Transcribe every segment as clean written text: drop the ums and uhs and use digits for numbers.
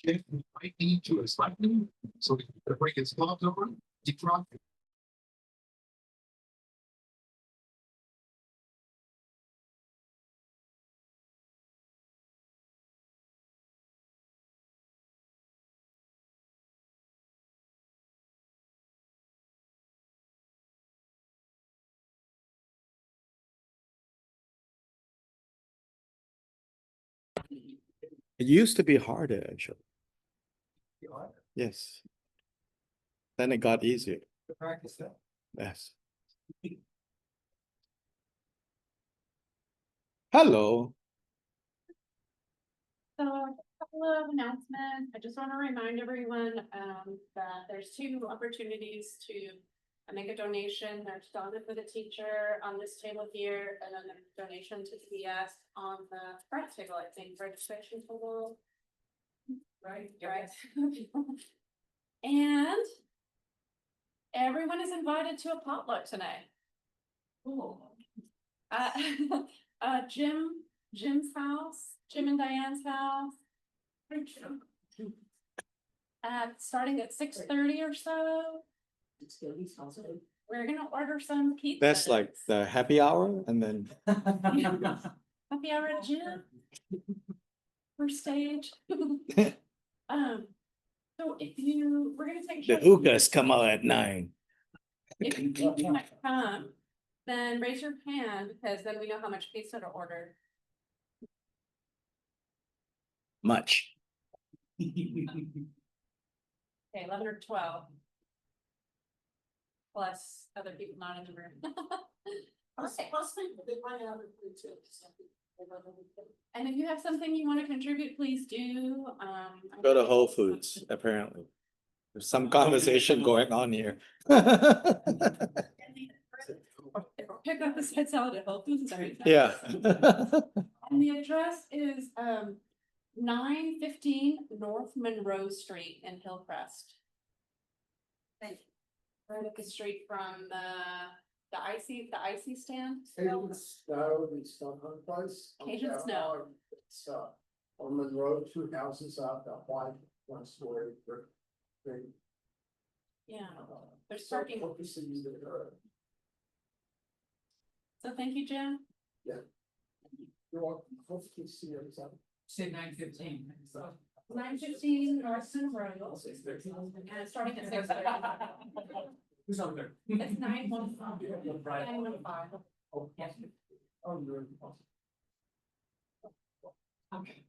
If we might need to slightly, so the break is stopped over, deep drop. It used to be harder, actually. Yes. Then it got easier. To practice that. Yes. Hello. So a couple of announcements. I just want to remind everyone that there's 2 opportunities to make a donation. There's donor for the teacher on this table here, and then a donation to CES on the front table, I think, registration table. Right. And everyone is invited to a potluck tonight. Cool. Jim's house, Jim and Diane's house. Starting at 6:30 or so. We're gonna order some pizza. That's like the happy hour, and then Happy hour at Jim. First stage. So if we're gonna take. the hookahs come out at 9. If you think you might come, then raise your hand, because then we know how much pizza to order. Much. Okay, 11 or 12. Plus other people not in the room. Okay. And if you have something you want to contribute, please do. Go to Whole Foods, apparently. There's some conversation going on here. Pick up the side salad at Whole Foods. Sorry. Yeah. And the address is 915 North Monroe Street in Hillcrest. Thank you. Right up the street from the icy stand. Cajun Snow, the Stone Hunt place. Cajun Snow. It's on Monroe, 2 houses up, the white, 1-story brick. Yeah, there's parking. So thank you, Jim. Yeah. You're welcome. Hopefully see you. Say 9:15. 915 North Monroe. And starting at 6:30. Who's on there? It's 915. 915. Oh, yes. Oh, you're. Okay.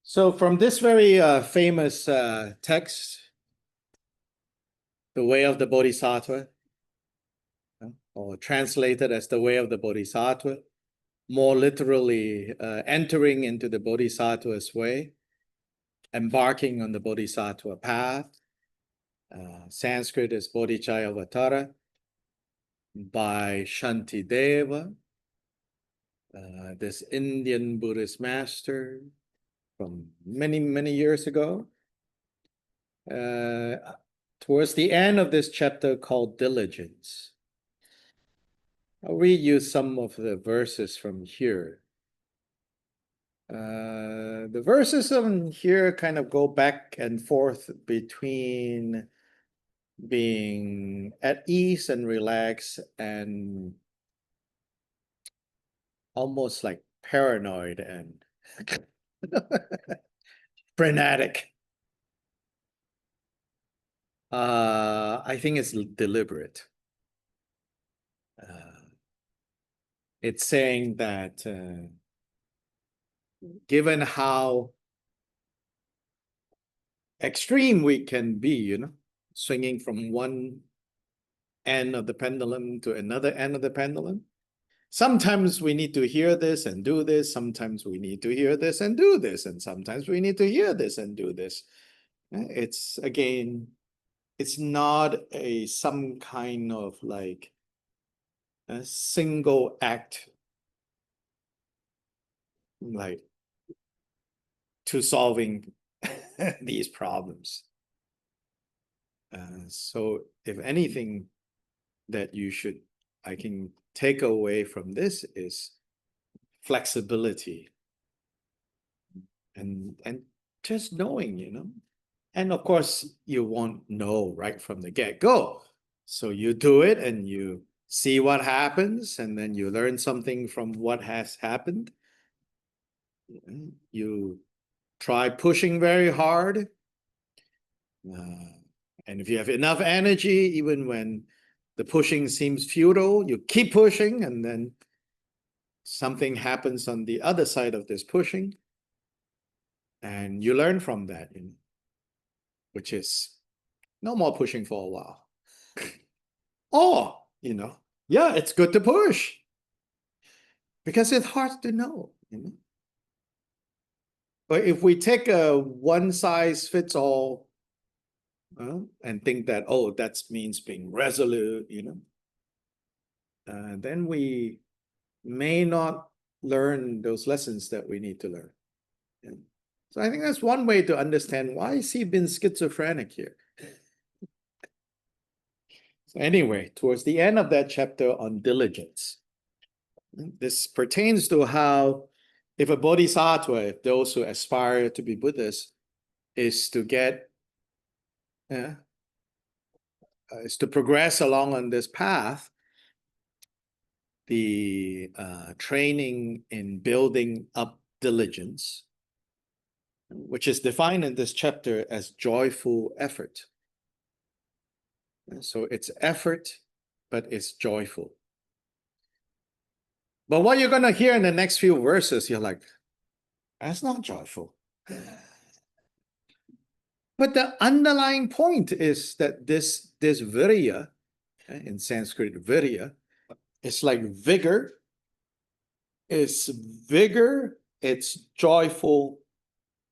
So from this very famous text, The Way of the Bodhisattva, or translated as The Way of the Bodhisattva, more literally entering into the Bodhisattva's way, embarking on the Bodhisattva path. Sanskrit is Bodhicayavatara by Shantideva, this Indian Buddhist master from many, many years ago. Towards the end of this chapter called Diligence, I'll read you some of the verses from here. The verses from here kind of go back and forth between being at ease and relaxed and almost like paranoid and frenetic. I think it's deliberate. It's saying that given how extreme we can be, swinging from one end of the pendulum to another end of the pendulum. Sometimes we need to hear this and do this. Sometimes we need to hear this and do this. And sometimes we need to hear this and do this. It's again, it's not some kind of like a single act, like to solving these problems. So if anything that I can take away from this is flexibility and just knowing, and of course you won't know right from the get-go. So you do it and you see what happens, and then you learn something from what has happened. You try pushing very hard. And if you have enough energy, even when the pushing seems futile, you keep pushing, and then something happens on the other side of this pushing. And you learn from that, which is no more pushing for a while. Or, yeah, it's good to push because it's hard to know. But if we take a one size fits all and think that, oh, that means being resolute, then we may not learn those lessons that we need to learn. Yeah. So I think that's one way to understand why is he been schizophrenic here. So anyway, towards the end of that chapter on diligence, this pertains to how if a bodhisattva, if those who aspire to be Buddhists, is to progress along on this path, the training in building up diligence, which is defined in this chapter as joyful effort. So it's effort, but it's joyful. But what you're going to hear in the next few verses, you're like, that's not joyful. But the underlying point is that this virya, in Sanskrit virya, it's like vigor. It's vigor, it's joyful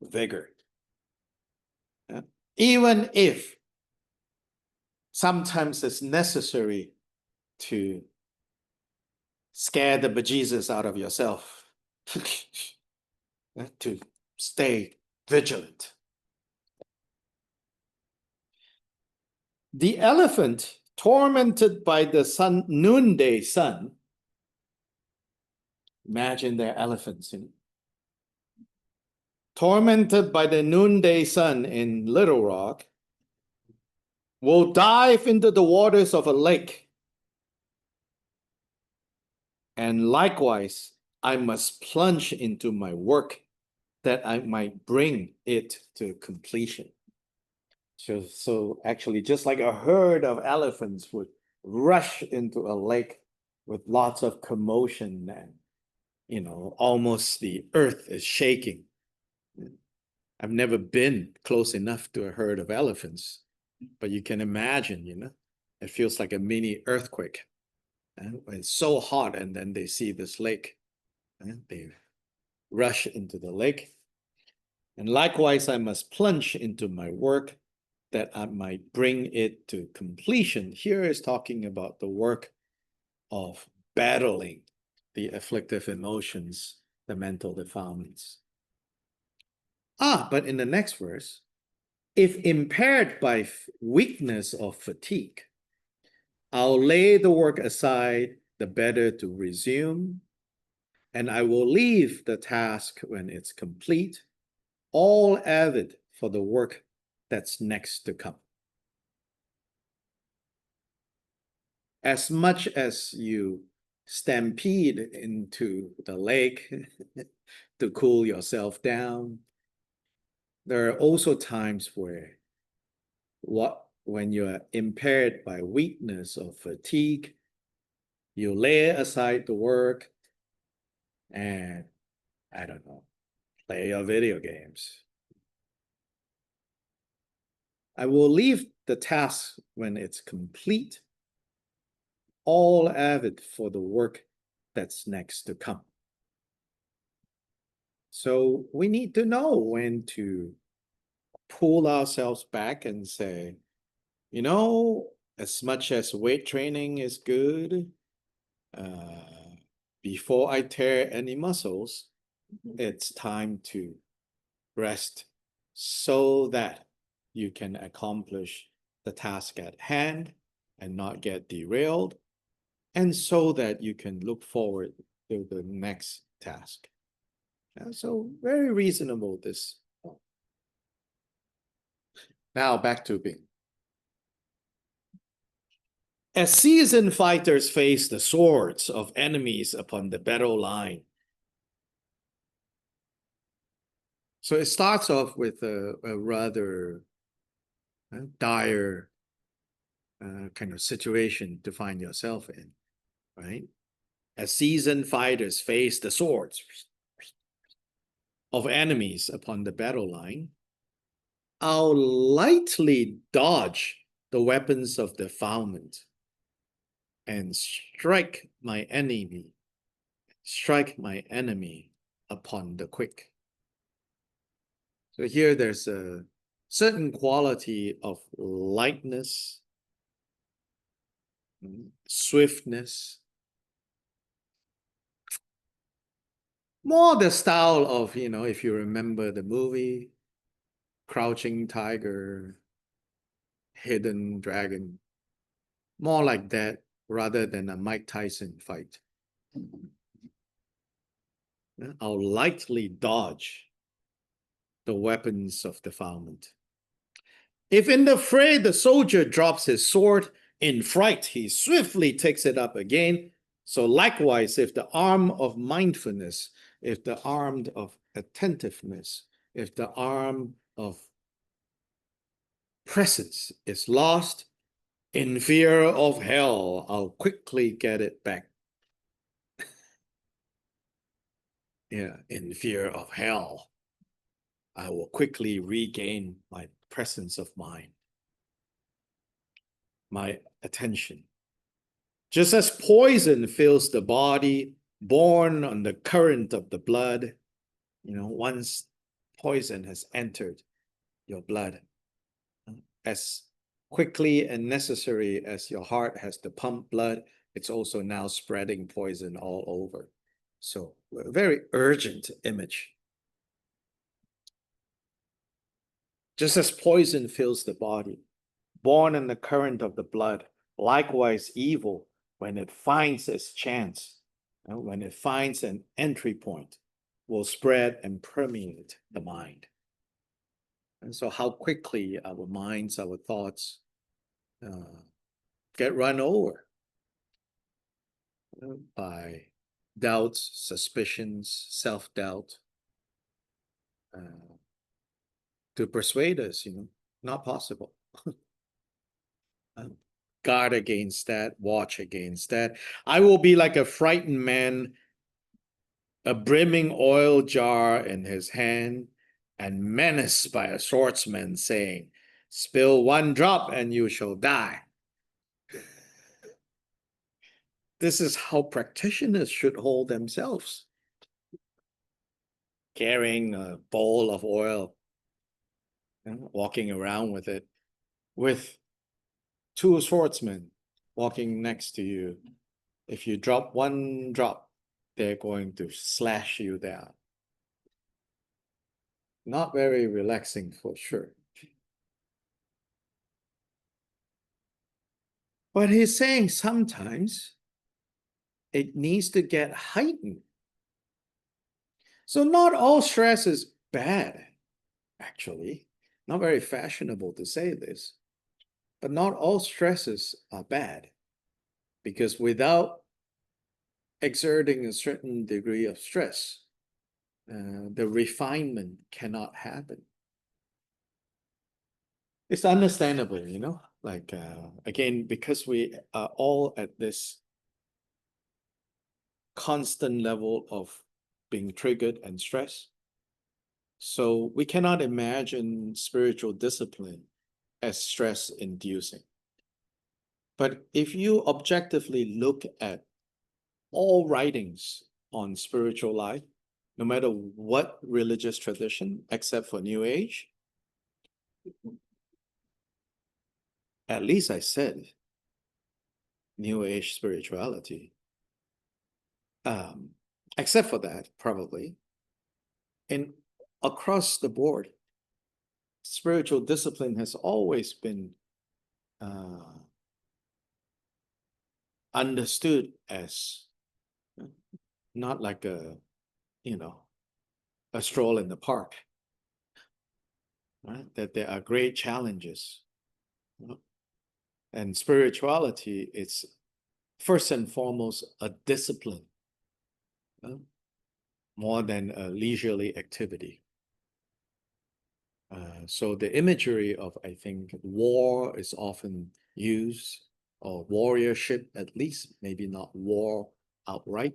vigor. Even if sometimes it's necessary to scare the bejesus out of yourself to stay vigilant. The elephant, tormented by the noonday sun, imagine they're elephants, tormented by the noonday sun in Little Rock, will dive into the waters of a lake. And likewise, I must plunge into my work that I might bring it to completion. So actually, just like a herd of elephants would rush into a lake with lots of commotion and, almost the earth is shaking. I've never been close enough to a herd of elephants, but you can imagine, it feels like a mini earthquake. And it's so hot, and then they see this lake, and they rush into the lake. And likewise, I must plunge into my work that I might bring it to completion. Here is talking about the work of battling the afflictive emotions, the mental defilements. But in the next verse, if impaired by weakness or fatigue, I'll lay the work aside, the better to resume, and I will leave the task when it's complete, all avid for the work that's next to come. As much as you stampede into the lake to cool yourself down, there are also times where when you're impaired by weakness or fatigue, you lay aside the work and, I don't know, play your video games. I will leave the task when it's complete, all avid for the work that's next to come. So we need to know when to pull ourselves back and say, you know, as much as weight training is good, before I tear any muscles, it's time to rest so that you can accomplish the task at hand and not get derailed, and so that you can look forward to the next task. So very reasonable this. Now back to Bing. As seasoned fighters face the swords of enemies upon the battle line. So it starts off with a rather dire kind of situation to find yourself in, right? As seasoned fighters face the swords of enemies upon the battle line, I'll lightly dodge the weapons of defilement and strike my enemy upon the quick. So here there's a certain quality of lightness, swiftness, more the style of, you know, if you remember the movie, Crouching Tiger, Hidden Dragon, more like that rather than a Mike Tyson fight. I'll lightly dodge the weapons of defilement. If in the fray the soldier drops his sword, in fright he swiftly takes it up again. So likewise, if the arm of mindfulness, if the arm of attentiveness, if the arm of presence is lost, in fear of hell, I'll quickly get it back. Yeah, in fear of hell, I will quickly regain my presence of mind, my attention. Just as poison fills the body, borne on the current of the blood, you know, once poison has entered your blood, as quickly and necessary as your heart has to pump blood, it's also now spreading poison all over. So a very urgent image. Just as poison fills the body, born in the current of the blood, likewise evil, when it finds its chance, when it finds an entry point, will spread and permeate the mind. And so how quickly our minds, our thoughts get run over by doubts, suspicions, self-doubt, to persuade us, you know, not possible. Guard against that, watch against that. I will be like a frightened man, a brimming oil jar in his hand, and menaced by a swordsman, saying, "Spill one drop and you shall die." This is how practitioners should hold themselves, carrying a bowl of oil, walking around with it, with two swordsmen walking next to you. If you drop one drop, they're going to slash you down. Not very relaxing for sure. But he's saying sometimes it needs to get heightened. So not all stress is bad, actually. Not very fashionable to say this, but not all stresses are bad, because without exerting a certain degree of stress, the refinement cannot happen. It's understandable, you know, like, again, because we are all at this constant level of being triggered and stressed. So we cannot imagine spiritual discipline as stress inducing. But if you objectively look at all writings on spiritual life, no matter what religious tradition, except for New Age, at least I said New Age spirituality. Except for that, probably. And across the board, spiritual discipline has always been understood as not like a, you know, a stroll in the park, right? That there are great challenges. And spirituality, it's first and foremost a discipline, more than a leisurely activity. So the imagery of, I think, war is often used, or warriorship at least, maybe not war outright,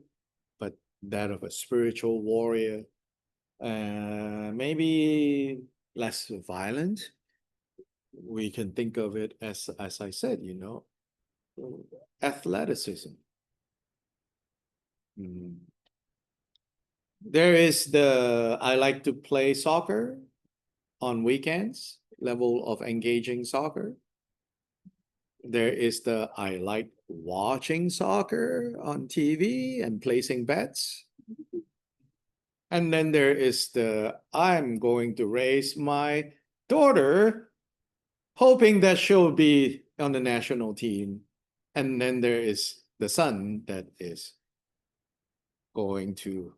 but that of a spiritual warrior, maybe less violent. We can think of it as I said, you know, athleticism. There is the I like to play soccer on weekends level of engaging soccer. There is the I like watching soccer on TV and placing bets. And then there is the I'm going to raise my daughter, hoping that she'll be on the national team. And then there is the son that is going to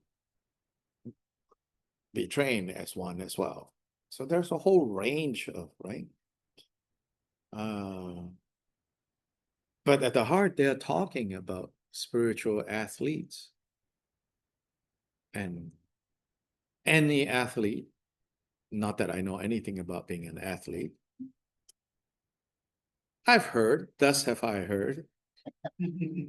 be trained as one as well. So there's a whole range of, right? But at the heart, they're talking about spiritual athletes. And any athlete, not that I know anything about being an athlete, I've heard, thus have I heard, the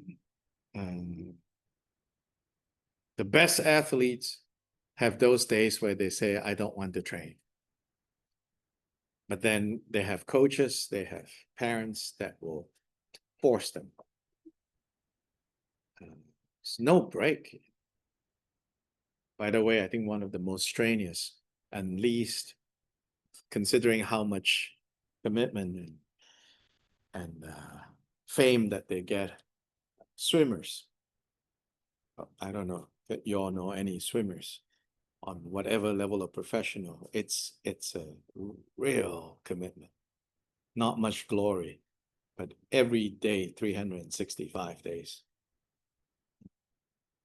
best athletes have those days where they say, I don't want to train. But then they have coaches, they have parents that will force them. It's no break. By the way, I think one of the most strenuous and least, considering how much commitment and fame that they get, swimmers. I don't know that you all know any swimmers on whatever level of professional. It's a real commitment. Not much glory, but every day, 365 days.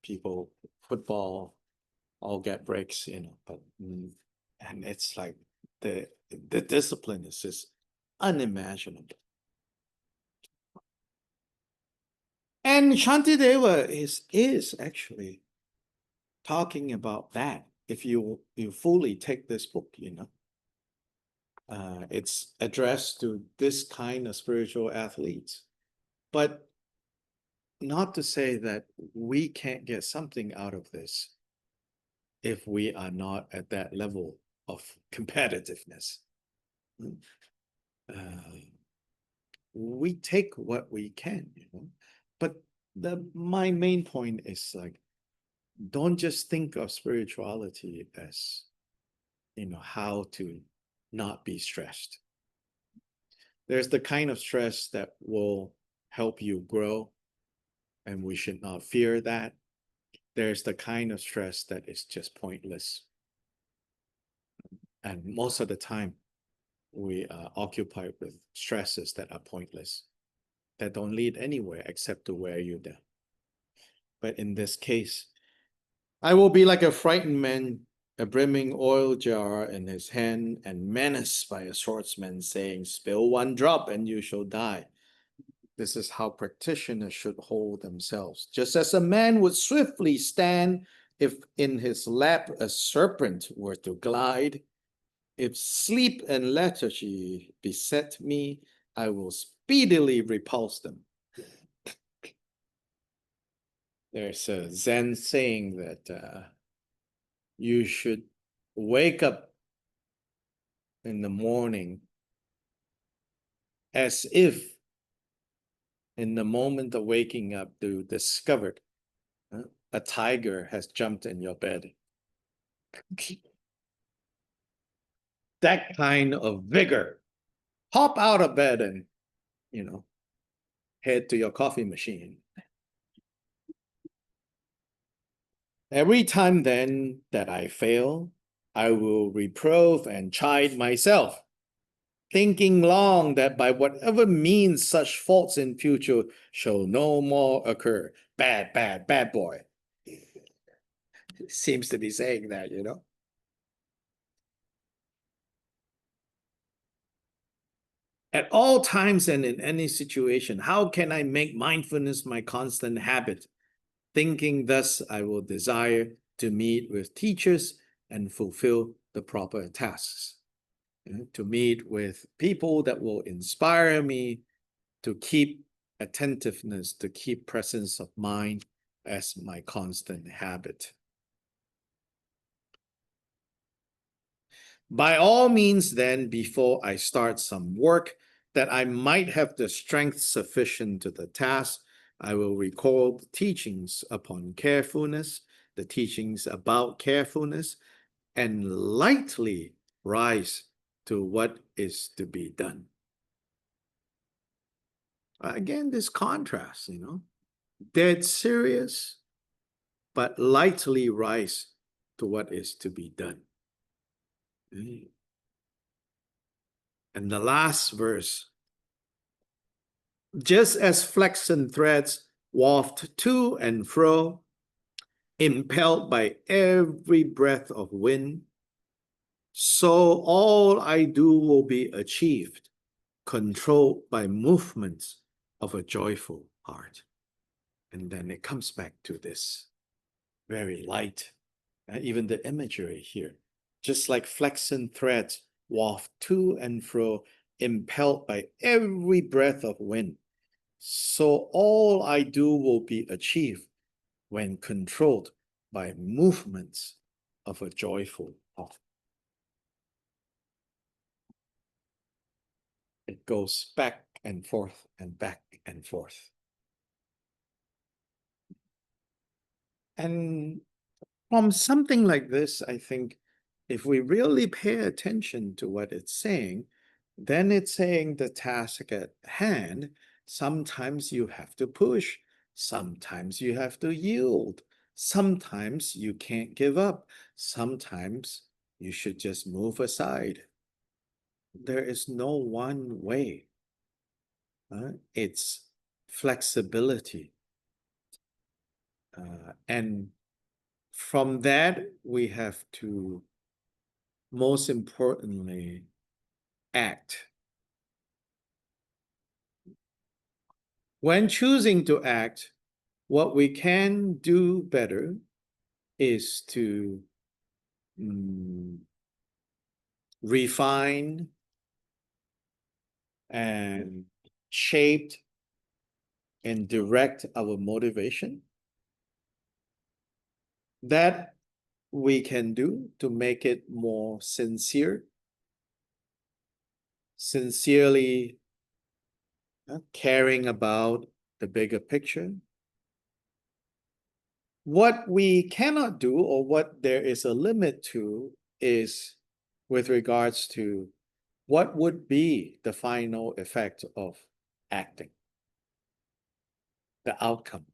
People, football, all get breaks, you know, but and it's like the discipline is just unimaginable. And Shantideva is actually talking about that. If you fully take this book, you know, it's addressed to this kind of spiritual athletes, but not to say that we can't get something out of this if we are not at that level of competitiveness. We take what we can, you know, but my main point is like, don't just think of spirituality as, you know, how to not be stressed. There's the kind of stress that will help you grow, and we should not fear that. There's the kind of stress that is just pointless. And most of the time, we are occupied with stresses that are pointless, that don't lead anywhere except to wear you down. But in this case, I will be like a frightened man, a brimming oil jar in his hand, and menaced by a swordsman saying, spill one drop and you shall die. This is how practitioners should hold themselves. Just as a man would swiftly stand if in his lap a serpent were to glide. If sleep and lethargy beset me, I will speedily repulse them. There's a Zen saying that you should wake up in the morning as if in the moment of waking up to discover a tiger has jumped in your bed. That kind of vigor. Hop out of bed and, head to your coffee machine. Every time then that I fail, I will reprove and chide myself, thinking long that by whatever means such faults in future shall no more occur. Bad, bad, bad boy. Seems to be saying that, At all times and in any situation, how can I make mindfulness my constant habit? Thinking thus, I will desire to meet with teachers and fulfill the proper tasks. To meet with people that will inspire me to keep attentiveness, to keep presence of mind as my constant habit. By all means, then, before I start some work that I might have the strength sufficient to the task, I will recall the teachings upon carefulness, the teachings about carefulness, and lightly rise to what is to be done. Again, this contrast, dead serious, but lightly rise to what is to be done. And the last verse, just as flaxen threads waft to and fro, impelled by every breath of wind, so all I do will be achieved, controlled by movements of a joyful heart. And then it comes back to this very light, even the imagery here, just like flaxen threads waft to and fro, impelled by every breath of wind. So all I do will be achieved when controlled by movements of a joyful heart. It goes back and forth and back and forth. And from something like this, I think if we really pay attention to what it's saying, then it's saying the task at hand, sometimes you have to push, sometimes you have to yield, sometimes you can't give up, sometimes you should just move aside. There is no one way. It's flexibility. And from that, we have to, most importantly, act. When choosing to act, what we can do better is to refine and shape and direct our motivation. That we can do to make it more sincere, sincerely caring about the bigger picture. What we cannot do, or what there is a limit to, is with regards to what would be the final effect of acting, the outcome.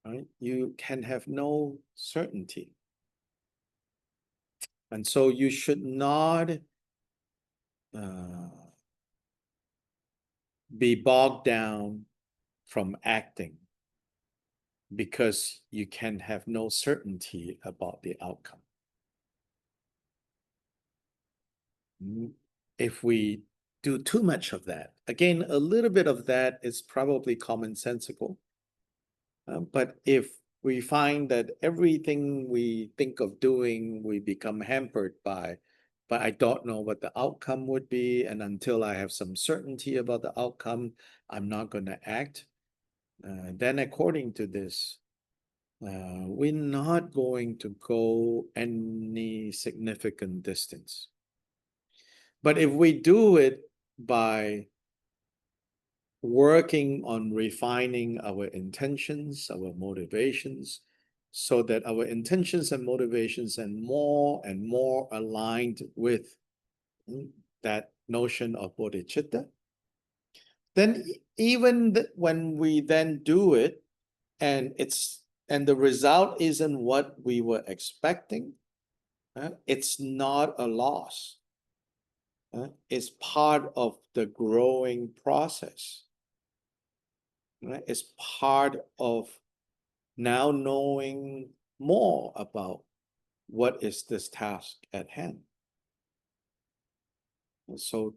Right? You can have no certainty. And so you should not be bogged down from acting because you can have no certainty about the outcome. If we do too much of that, again, a little bit of that is probably commonsensical. But if we find that everything we think of doing, we become hampered by, but I don't know what the outcome would be, and until I have some certainty about the outcome, I'm not going to act. Then according to this, we're not going to go any significant distance. But if we do it by working on refining our intentions, our motivations, so that our intentions and motivations and more aligned with that notion of bodhicitta, then even when we then do it and the result isn't what we were expecting, it's not a loss. It's part of the growing process. It's part of now knowing more about what is this task at hand. And so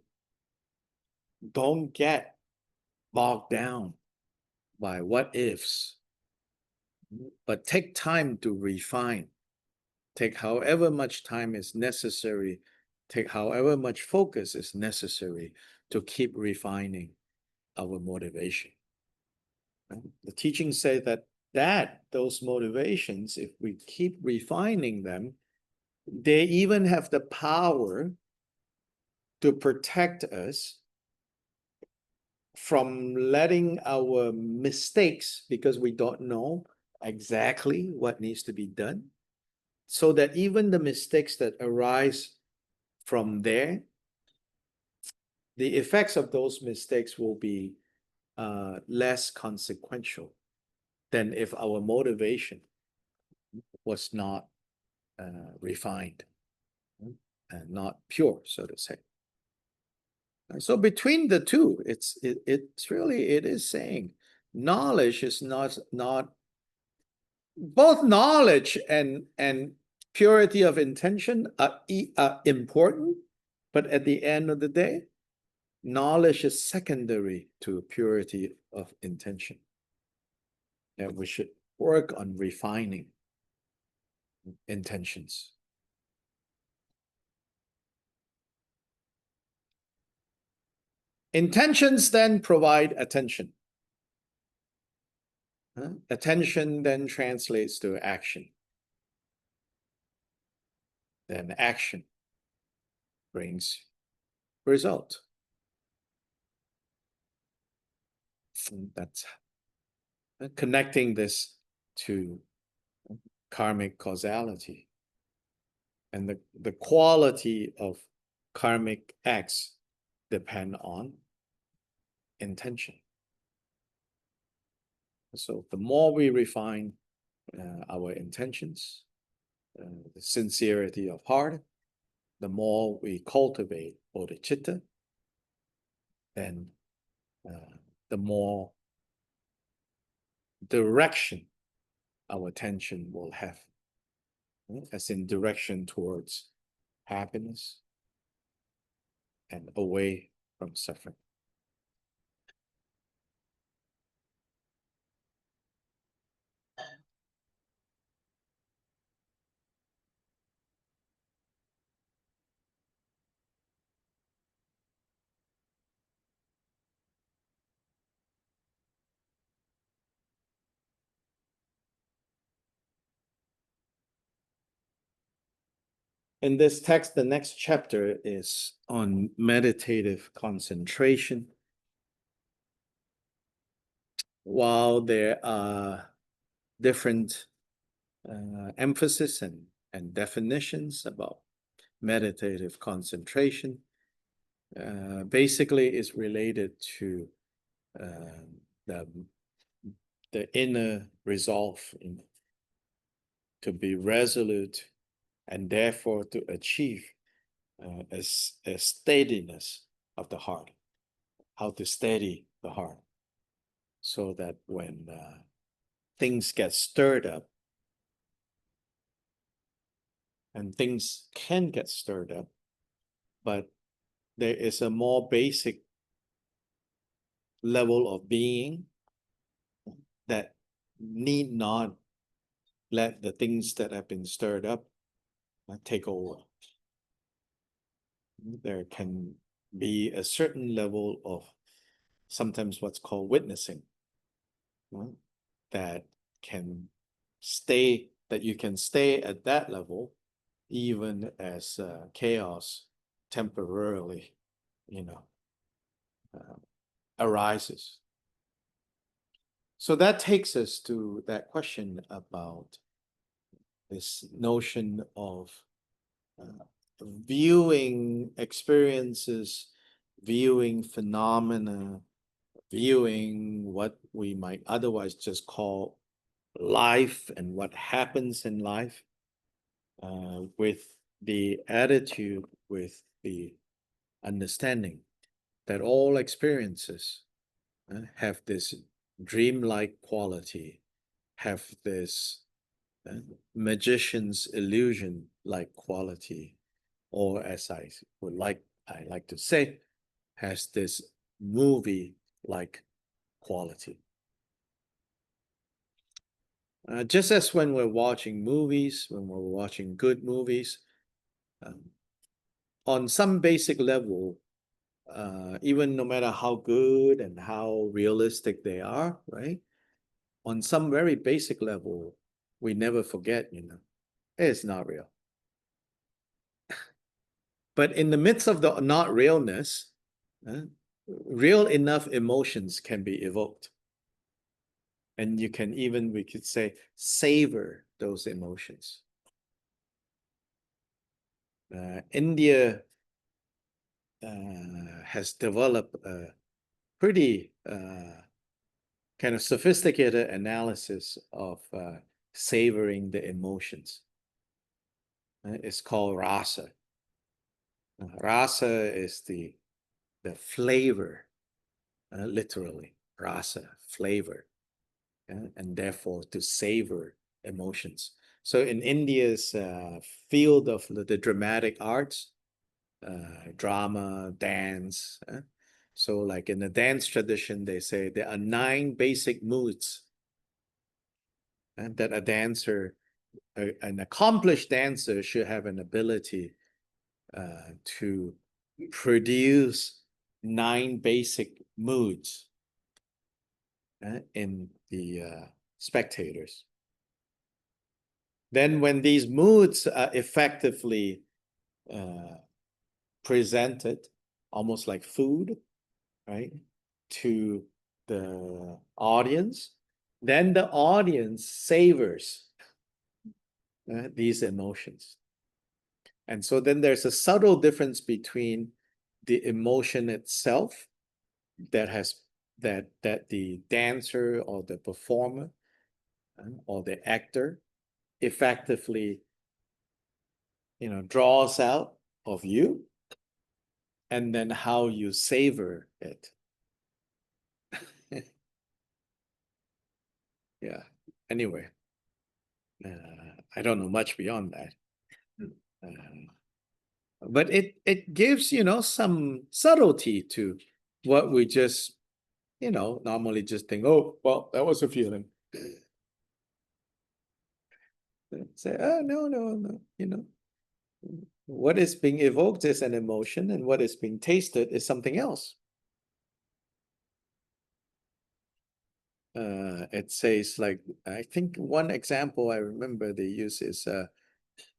don't get bogged down by what ifs, but take time to refine. Take however much time is necessary, take however much focus is necessary to keep refining our motivation. The teachings say that those motivations, if we keep refining them, they even have the power to protect us from letting our mistakes, because we don't know exactly what needs to be done, so that even the mistakes that arise from there, the effects of those mistakes will be less consequential than if our motivation was not refined and not pure, so to say. And so between the two, it's really, it is saying knowledge is not both knowledge and purity of intention are important, but at the end of the day, knowledge is secondary to purity of intention. And we should work on refining intentions. Intentions then provide attention. Attention then translates to action. Then action brings result. And that's connecting this to karmic causality. And the quality of karmic acts depend on intention. So the more we refine our intentions, the sincerity of heart, the more we cultivate bodhicitta, then the more direction our attention will have, as in direction towards happiness and away from suffering. In this text, the next chapter is on meditative concentration. While there are different emphasis and definitions about meditative concentration, basically is related to the inner resolve to be resolute and therefore to achieve a steadiness of the heart, how to steady the heart so that when things get stirred up, and things can get stirred up, but there is a more basic level of being that need not let the things that have been stirred up take over. There can be a certain level of sometimes what's called witnessing, that you can stay at that level even as chaos temporarily, arises. So that takes us to that question about this notion of viewing experiences, viewing phenomena, viewing what we might otherwise just call life and what happens in life, with the attitude, with the understanding that all experiences have this dreamlike quality, have this magician's illusion like quality, or as I like to say, has this movie like quality. Just as when we're watching movies, when we're watching good movies, on some basic level, even no matter how good and how realistic they are, right? On some very basic level, we never forget, it's not real. But in the midst of the not realness, real enough emotions can be evoked. And you can even, we could say, savor those emotions. India has developed a pretty kind of sophisticated analysis of savoring the emotions. It's called rasa. Rasa is the flavor, literally, rasa, flavor, and therefore to savor emotions. So in India's field of the dramatic arts, drama, dance, so like in the dance tradition, they say there are 9 basic moods and that a dancer, an accomplished dancer should have an ability to produce 9 basic moods in the spectators. Then when these moods are effectively presented, almost like food, right, to the audience, then the audience savors these emotions. And so then there's a subtle difference between the emotion itself that the dancer or the performer or the actor effectively draws out of you, and then how you savor it. Yeah. Anyway, I don't know much beyond that. But it gives, some subtlety to what we just, normally just think, oh, well, that was a feeling. Say, oh, no, what is being evoked is an emotion, and what is being tasted is something else. It says, like, I think one example I remember they use is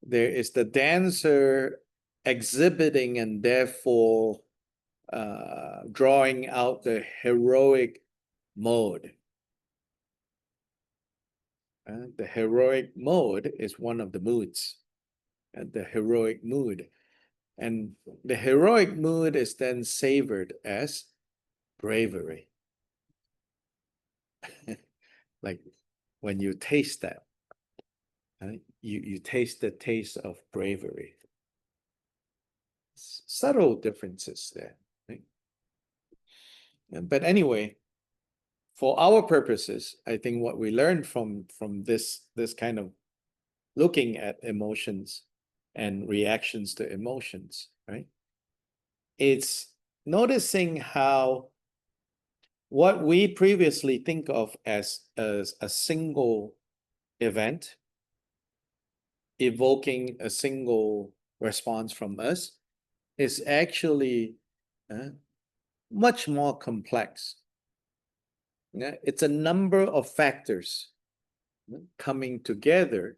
there is the dancer exhibiting and therefore drawing out the heroic mode. The heroic mode is one of the moods, the heroic mood. And the heroic mood is then savored as bravery. Like when you taste that, you taste the taste of bravery. Subtle differences there. Right? But anyway, for our purposes, I think what we learned from this kind of looking at emotions and reactions to emotions, right? It's noticing how what we previously think of as a single event evoking a single response from us is actually much more complex. It's a number of factors coming together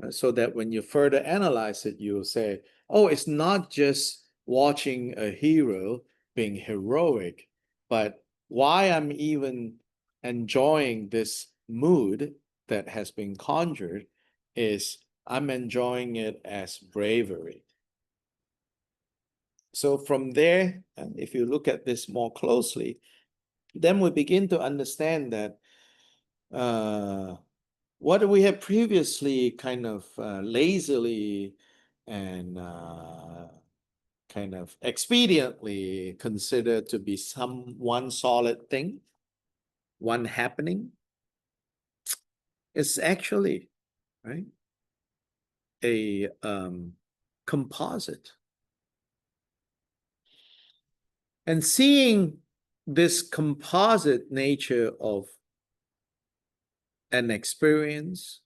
so that when you further analyze it, you'll say, oh, it's not just watching a hero being heroic, but why I'm even enjoying this mood that has been conjured is I'm enjoying it as bravery. So from there, and if you look at this more closely, then we begin to understand that what we have previously kind of lazily and kind of expediently considered to be some one solid thing, one happening, is actually, right, a composite. And seeing this composite nature of an experience,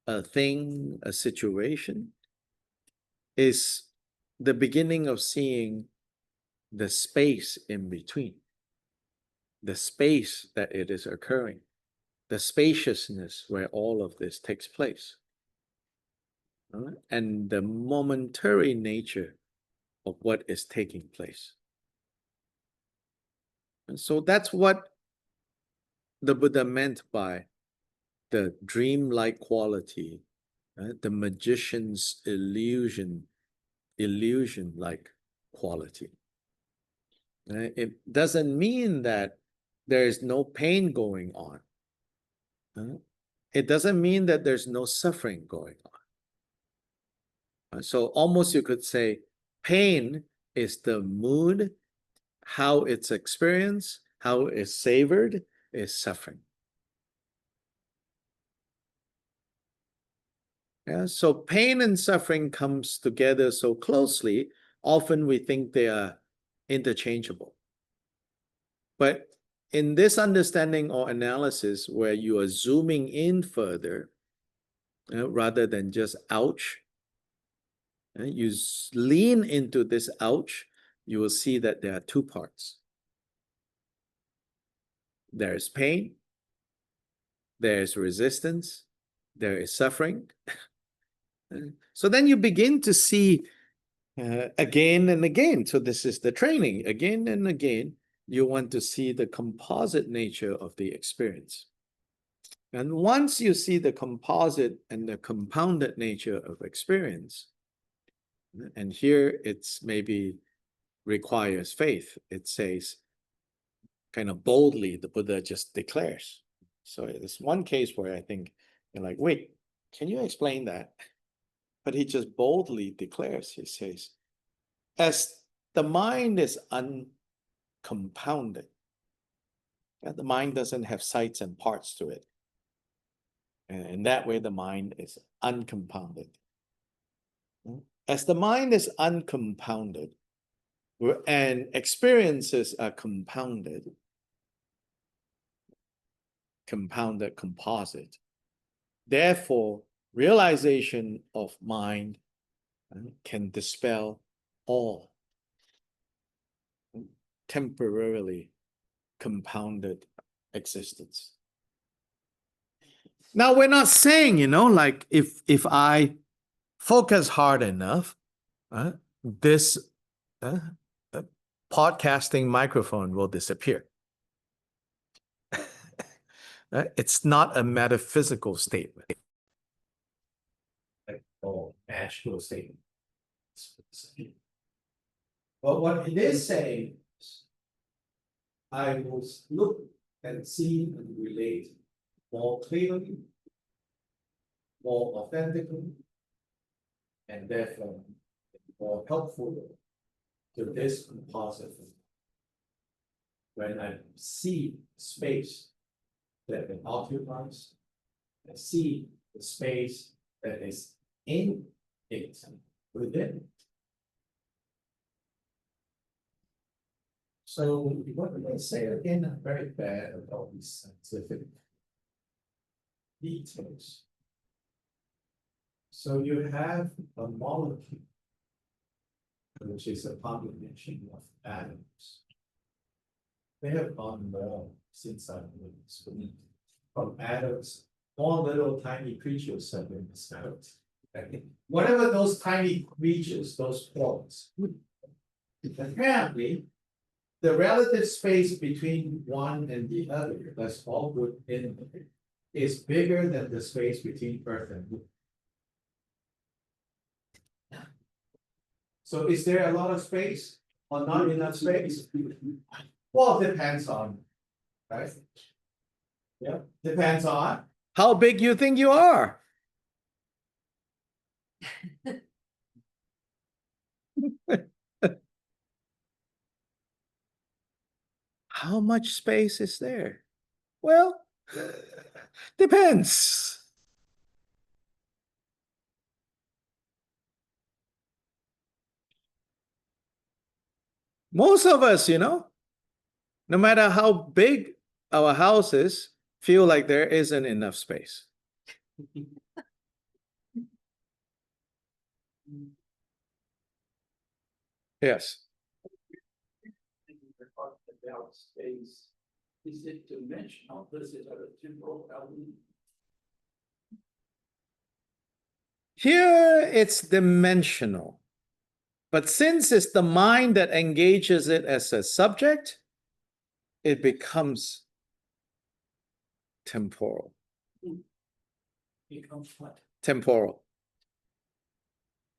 a thing, a situation, is the beginning of seeing the space in between, the space that it is occurring, the spaciousness where all of this takes place, and the momentary nature of what is taking place. And so that's what the Buddha meant by the dreamlike quality, the magician's illusion-like quality. It doesn't mean that there is no pain going on. It doesn't mean that there's no suffering going on. So almost you could say pain is the mood, how it's experienced, how it's savored is suffering. Yeah, so pain and suffering comes together so closely, often we think they are interchangeable. But in this understanding or analysis where you are zooming in further, rather than just ouch, you lean into this ouch, you will see that there are two parts. There is pain, there is resistance, there is suffering. So then you begin to see again and again. So this is the training. Again and again, you want to see the composite nature of the experience. And once you see the composite and the compounded nature of experience, and here it's maybe requires faith, it says kind of boldly, the Buddha just declares. So it's one case where I think you're like, wait, can you explain that? But he just boldly declares, he says, as the mind is uncompounded, the mind doesn't have sides and parts to it. And in that way, the mind is uncompounded. As the mind is uncompounded and experiences are compounded, composite, therefore, realization of mind can dispel all temporarily compounded existence. Now, we're not saying, like if I focus hard enough, this podcasting microphone will disappear. It's not a metaphysical statement. Or magical statement. But what it is saying is, I will look and see and relate more clearly, more authentically, and therefore more helpful to this composite. When I see space that it occupies, I see the space that is in it, within. So what did I say again? I'm very bad at all these scientific details. So you have a molecule, which is a combination of atoms. They have gone more since I've been in from atoms, all little tiny creatures have been discovered. Whatever those tiny creatures, those forms, apparently the relative space between one and the other, let's all put in, is bigger than the space between Earth and Moon. So is there a lot of space or not enough space? Well, depends on, right? Yeah, depends on how big you think you are. How much space is there? Well, depends. Most of us, no matter how big our house is, feel like there isn't enough space. Yes. About space, is it dimensional, is it a temporal element? Here it's dimensional. But since it's the mind that engages it as a subject, it becomes temporal. Becomes what? Temporal.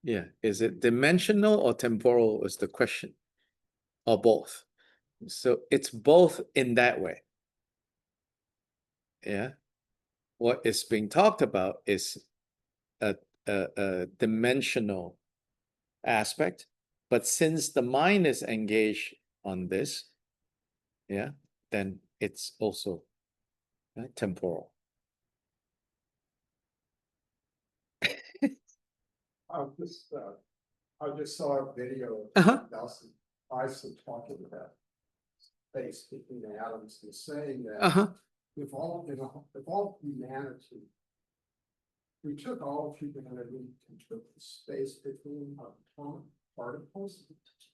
Yeah. Is it dimensional or temporal is the question. Or both. So it's both in that way. Yeah. What is being talked about is a dimensional aspect. But since the mind is engaged on this, yeah, then it's also temporal. I just saw a video Uh-huh. of Nelson Isom talking about space between the atoms and saying that Uh-huh. if all humanity, we took all of humanity and took the space between atomic particles,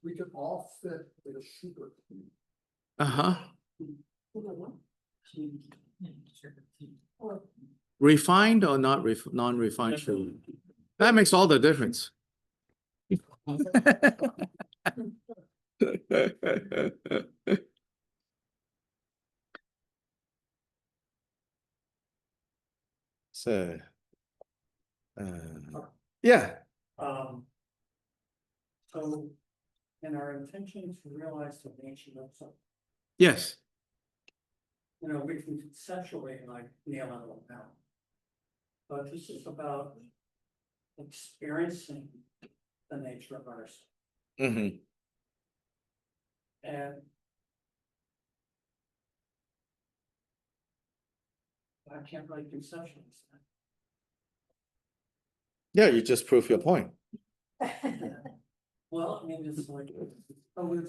we could all fit in a sugar cube. Uh-huh. Refined or not non-refined sugar? That makes all the difference. So, yeah. So, in our intention to realize the nature of something, Yes. we can conceptually like nail it all down. But this is about experiencing the nature of ourselves. Mm-hmm. And I can't really conceptualize Yeah, you just prove your point. that. Well, I mean, it's like.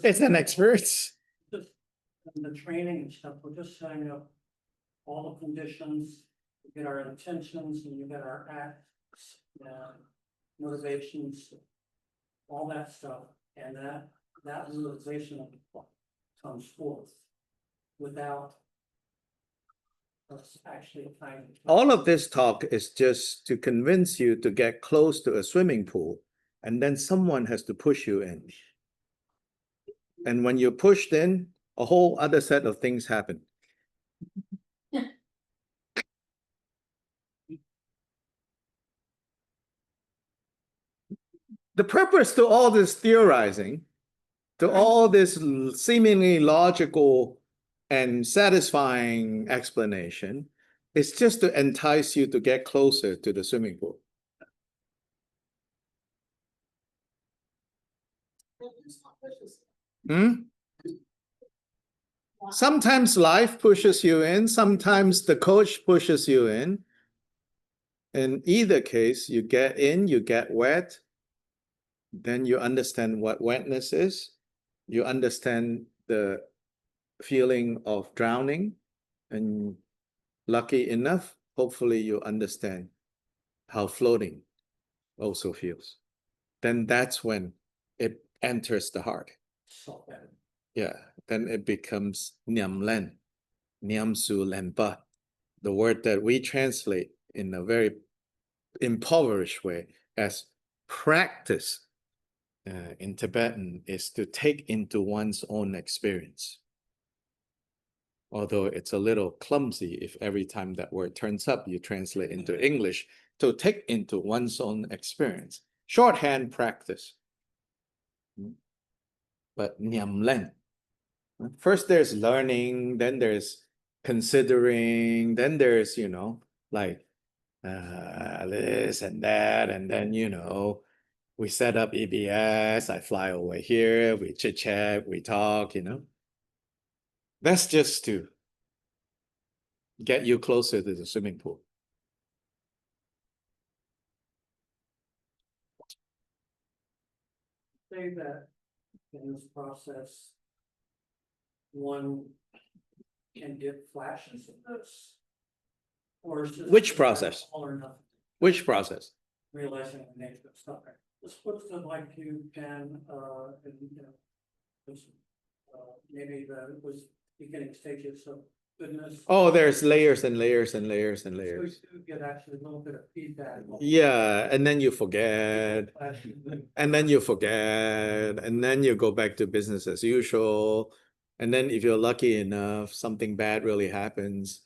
It's an experience. Just the training and stuff, we're just setting up all the conditions, we get our intentions and you get our acts, motivations, all that stuff, and that realization comes forth without us actually trying. All of this talk is just to convince you to get close to a swimming pool, and then someone has to push you in. And when you're pushed in, a whole other set of things happen. The purpose to all this theorizing, to all this seemingly logical and satisfying explanation, is just to entice you to get closer to the swimming pool. Sometimes life pushes you in, sometimes the coach pushes you in. In either case, you get in, you get wet, then you understand what wetness is. You understand the feeling of drowning, and lucky enough, hopefully you understand how floating also feels. Then that's when it enters the heart. Yeah, then it becomes Niam Len, Niam Su Len Ba, the word that we translate in a very impoverished way as practice in Tibetan is to take into one's own experience. Although it's a little clumsy if every time that word turns up, you translate into English, to take into one's own experience. Shorthand practice. But niệm lên. First there's learning, then there's considering, then there's, like this and that, and then, we set up EBS, I fly over here, we chit chat, we talk, That's just to get you closer to the swimming pool. Say that in this process, one can get flashes of this. Or is this Which process? all or nothing, Which process? realizing the nature of stuff. This puts them like you can, and, this, maybe the was beginning stages of goodness. Oh, there's layers and layers and layers and So layers. you get actually a little bit of feedback. Yeah, and then you forget, Flashes. and then you forget, and then you go back to business as usual. And then if you're lucky enough, something bad really happens.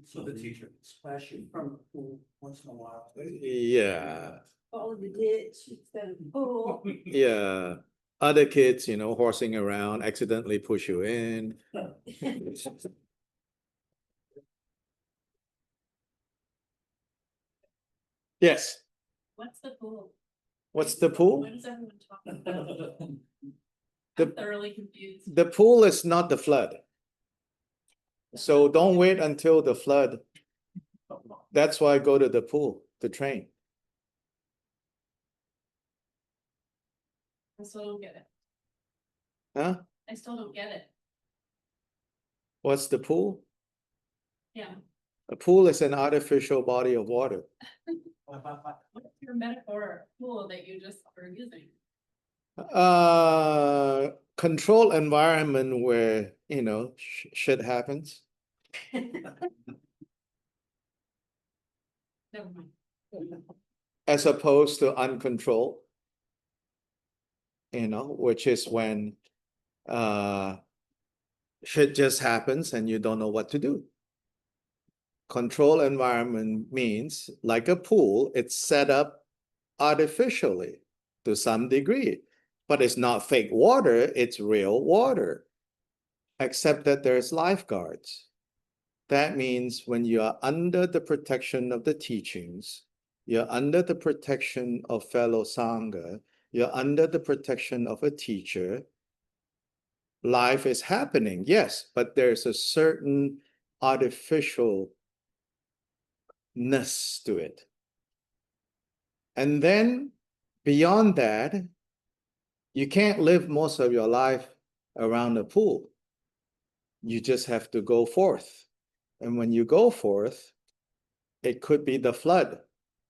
So the teacher can splash you from the pool once in a while. Yeah, All of the ditch instead of pool. yeah. Other kids, horsing around, accidentally push you in. Yes. What's the pool? What's the pool? What is everyone talking about? The- I'm thoroughly confused. The pool is not the flood. So don't wait until the flood. That's why I go to the pool, to train. I still don't get it. Huh? I still don't get it. What's the pool? Yeah. A pool is an artificial body of water. What's your metaphor pool that you just were using? Control environment where, shit happens. Never mind. As opposed to uncontrolled. Which is when shit just happens and you don't know what to do. Control environment means, like a pool, it's set up artificially to some degree, but it's not fake water, it's real water, except that there's lifeguards. That means when you are under the protection of the teachings, you're under the protection of fellow Sangha, you're under the protection of a teacher, life is happening, yes, but there's a certain artificialness to it. And then beyond that, you can't live most of your life around a pool. You just have to go forth. And when you go forth, it could be the flood.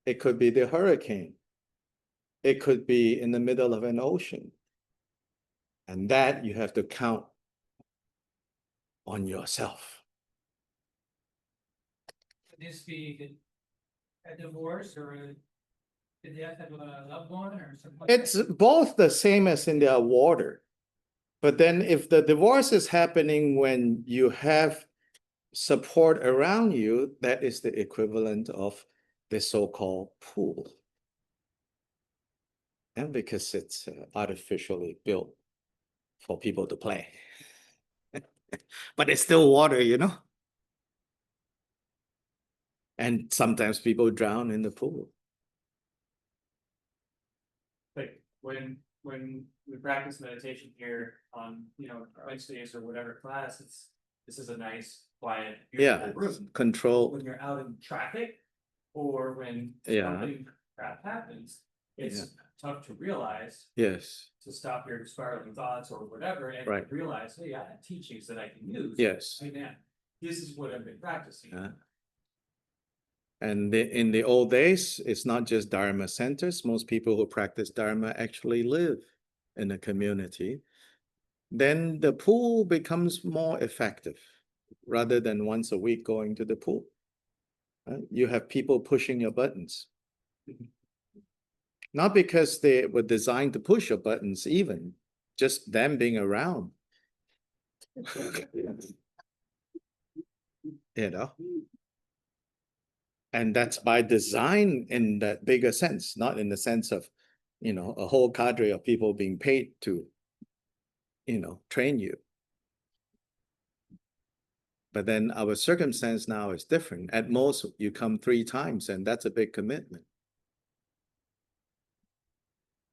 It could be the hurricane. It could be in the middle of an ocean. And that you have to count on yourself. Could this be a divorce or the death of a loved one or something? It's both the same as in the water. But then if the divorce is happening when you have support around you, that is the equivalent of the so-called pool. And because it's artificially built for people to play. But it's still water, And sometimes people drown in the pool. Like when we practice meditation here on, Wednesdays or whatever class, this is a nice, quiet, Yeah, beautiful room. control. When you're out in traffic or when Yeah. something crap happens, it's tough to realize, Yes, to stop your spiraling thoughts or whatever and Right. realize, hey, I have teachings that I can use. yes. Right now, this is what I've been practicing. And in the old days, it's not just Dharma centers. Most people who practice Dharma actually live in a community. Then the pool becomes more effective rather than once a week going to the pool. You have people pushing your buttons. Not because they were designed to push your buttons even, just them being around. You know? And that's by design in that bigger sense, not in the sense of, a whole cadre of people being paid to, train you. But then our circumstance now is different. At most, you come 3 times, and that's a big commitment.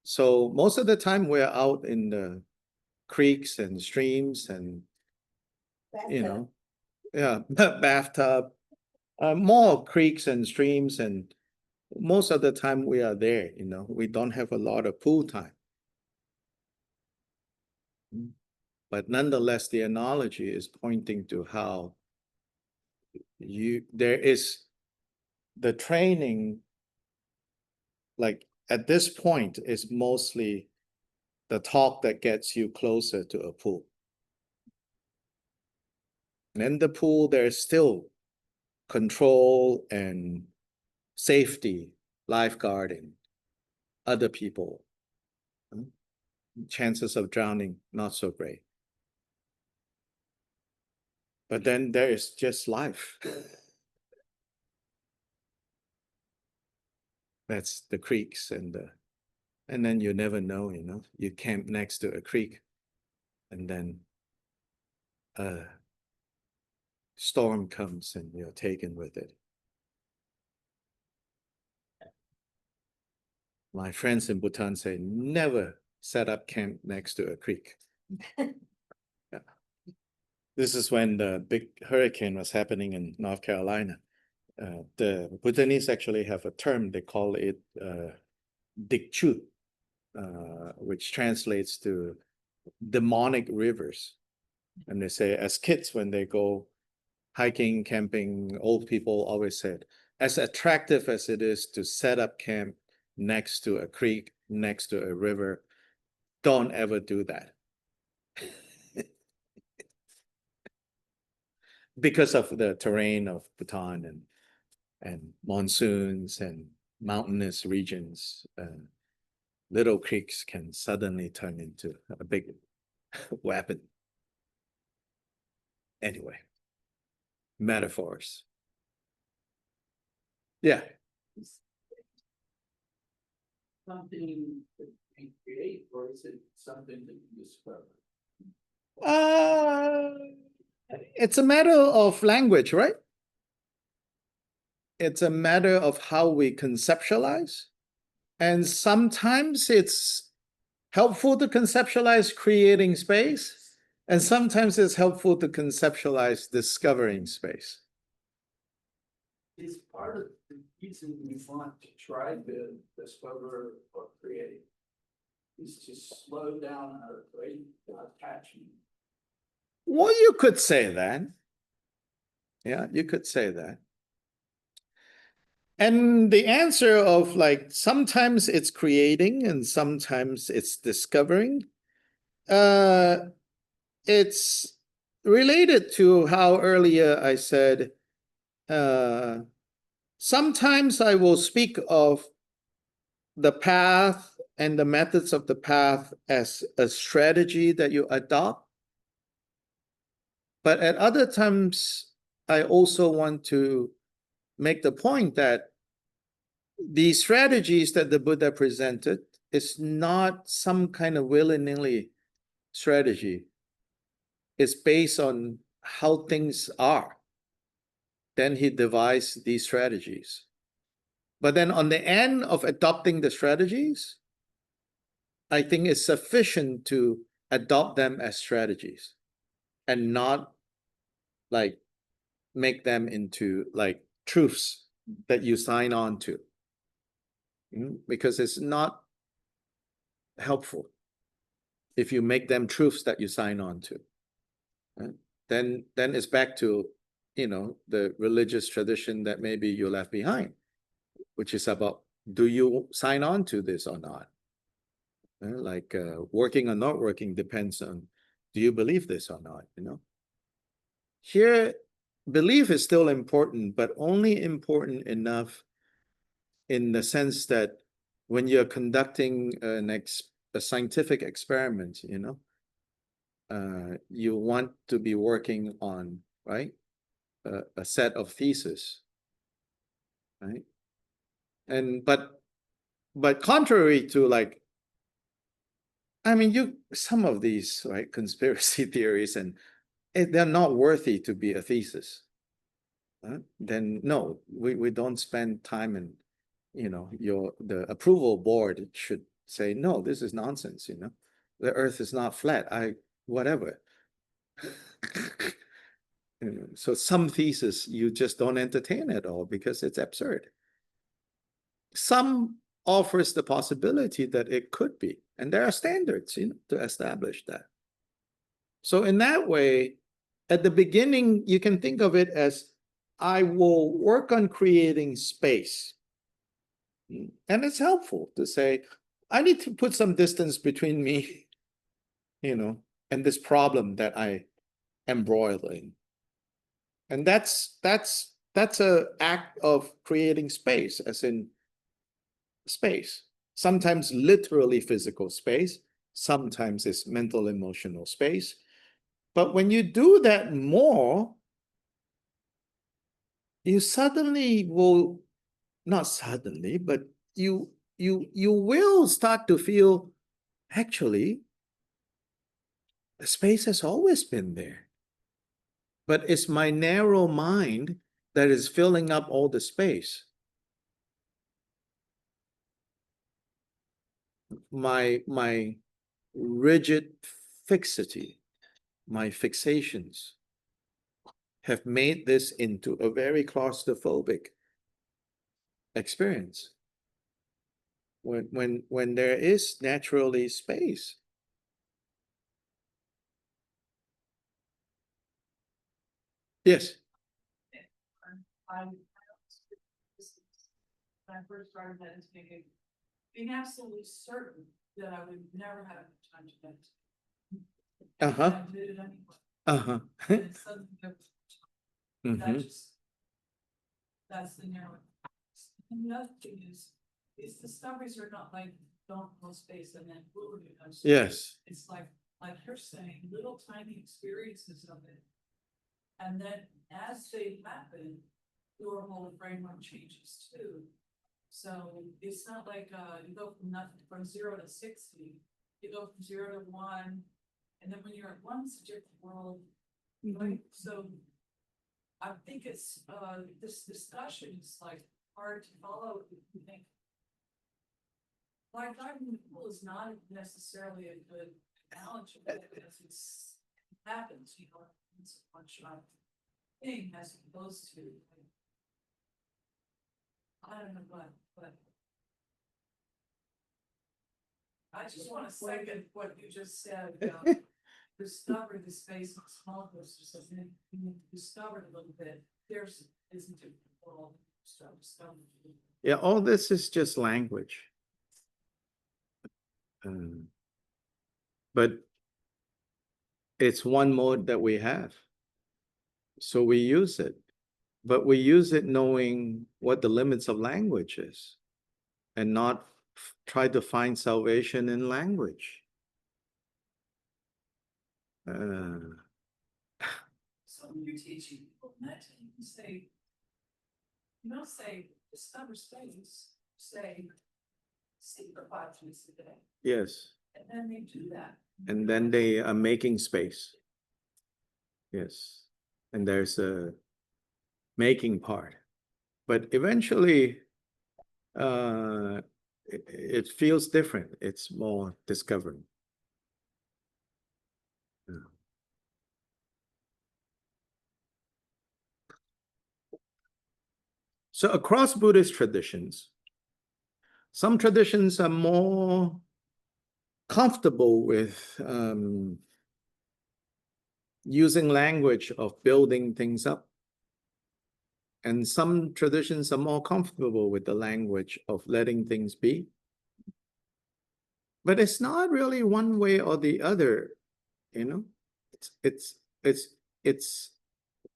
So most of the time we're out in the creeks and streams and, yeah, bathtub, more creeks and streams, and most of the time we are there, we don't have a lot of pool time. But nonetheless, the analogy is pointing to how there is the training, like at this point, is mostly the talk that gets you closer to a pool. And in the pool, there's still control and safety, lifeguarding, other people. Chances of drowning, not so great. But then there is just life. That's the creeks and then you never know, you camp next to a creek and then a storm comes and you're taken with it. My friends in Bhutan say, never set up camp next to a creek. Yeah. This is when the big hurricane was happening in North Carolina. The Bhutanese actually have a term, they call it Dikchu, which translates to demonic rivers. And they say, as kids, when they go hiking, camping, old people always said, as attractive as it is to set up camp next to a creek, next to a river, don't ever do that. Because of the terrain of Bhutan and monsoons and mountainous regions, little creeks can suddenly turn into a big weapon. Anyway, metaphors. Yeah. Something that you create, or is it something that you discover? It's a matter of language, right? It's a matter of how we conceptualize. And sometimes it's helpful to conceptualize creating space, and sometimes it's helpful to conceptualize discovering space. Is part of the reason we want to try to discover or create is to slow down our rate of attachment. Well, you could say that. Yeah, you could say that. And the answer of like, sometimes it's creating and sometimes it's discovering. It's related to how earlier I said, sometimes I will speak of the path and the methods of the path as a strategy that you adopt. But at other times, I also want to make the point that the strategies that the Buddha presented is not some kind of willy-nilly strategy. It's based on how things are. Then he devised these strategies. But then on the end of adopting the strategies, I think it's sufficient to adopt them as strategies and not like make them into like truths that you sign on to. Because it's not helpful if you make them truths that you sign on to. Then it's back to, the religious tradition that maybe you left behind, which is about, do you sign on to this or not? Like working or not working depends on, do you believe this or not? Here, belief is still important, but only important enough in the sense that when you're conducting a scientific experiment, you know, you want to be working on, right, a set of thesis, right? And but contrary to like, I mean, some of these, right, conspiracy theories, and they're not worthy to be a thesis. Then no, we don't spend time, and you know, the approval board should say, no, this is nonsense, you know, the earth is not flat, whatever. You know, so some thesis you just don't entertain at all because it's absurd. Some offers the possibility that it could be, and there are standards, you know, to establish that. So in that way, at the beginning, you can think of it as, I will work on creating space. And it's helpful to say, I need to put some distance between me, you know, and this problem that I embroiled in. And that's a act of creating space, as in space. Sometimes literally physical space, sometimes it's mental, emotional space. But when you do that more, you suddenly will, not suddenly, but you will start to feel, actually, the space has always been there. But it's my narrow mind that is filling up all the space. My rigid fixity, my fixations have made this into a very claustrophobic experience. When there is naturally space. Yes. When I first started meditating, being absolutely certain that I would never have time to meditate. Uh-huh. I did it anyway. Uh-huh. And it's suddenly there was Mhm. that's the narrow. And the other thing is these discoveries are not like don't know space and then boom, you know. Yes. It's like you're saying, little tiny experiences of it. And then as they happen, your whole framework changes too. So it's not like you go from nothing, from 0 to 60, you go from 0 to 1, and then when you're at 1, it's a different world, right? So I think it's this discussion is like hard to follow if you think. Like driving the pool is not necessarily a good analogy because it happens, you know, it's a one-shot thing as opposed to. I don't know but. I just want to second what you just said about discover the space of small doses, and then you discover a little bit, there's a different world. Yeah, all this is just language. But it's one mode that we have. So we use it. But we use it knowing what the limits of language is, and not try to find salvation in language. So when you're teaching people meditating, you don't say discover space, say see for 5 minutes a day. Yes. And then they do that. And then they are making space. Yes. And there's a making part. But eventually, it feels different. It's more discovering. Yeah. So across Buddhist traditions, some traditions are more comfortable with using language of building things up. And some traditions are more comfortable with the language of letting things be. But it's not really one way or the other, you know. It's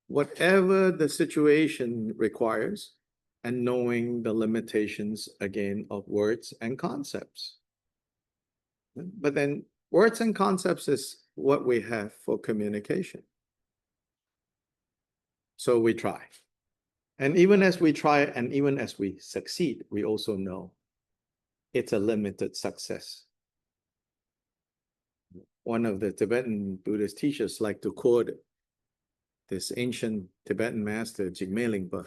whatever the situation requires, and knowing the limitations again of words and concepts. But then words and concepts is what we have for communication. So we try. And even as we try and even as we succeed, we also know it's a limited success. One of the Tibetan Buddhist teachers like to quote this ancient Tibetan master, Jigme Lingpa.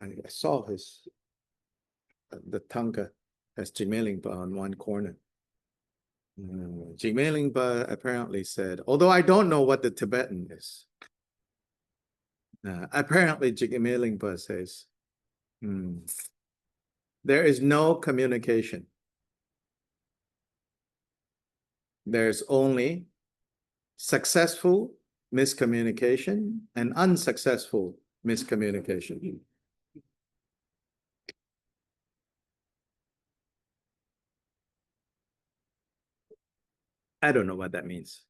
I saw the Tanka has Jigme Lingpa on one corner. Jigme Lingpa apparently said, although I don't know what the Tibetan is, apparently Jigme Lingpa says, there is no communication. There's only successful miscommunication and unsuccessful miscommunication. I don't know what that means.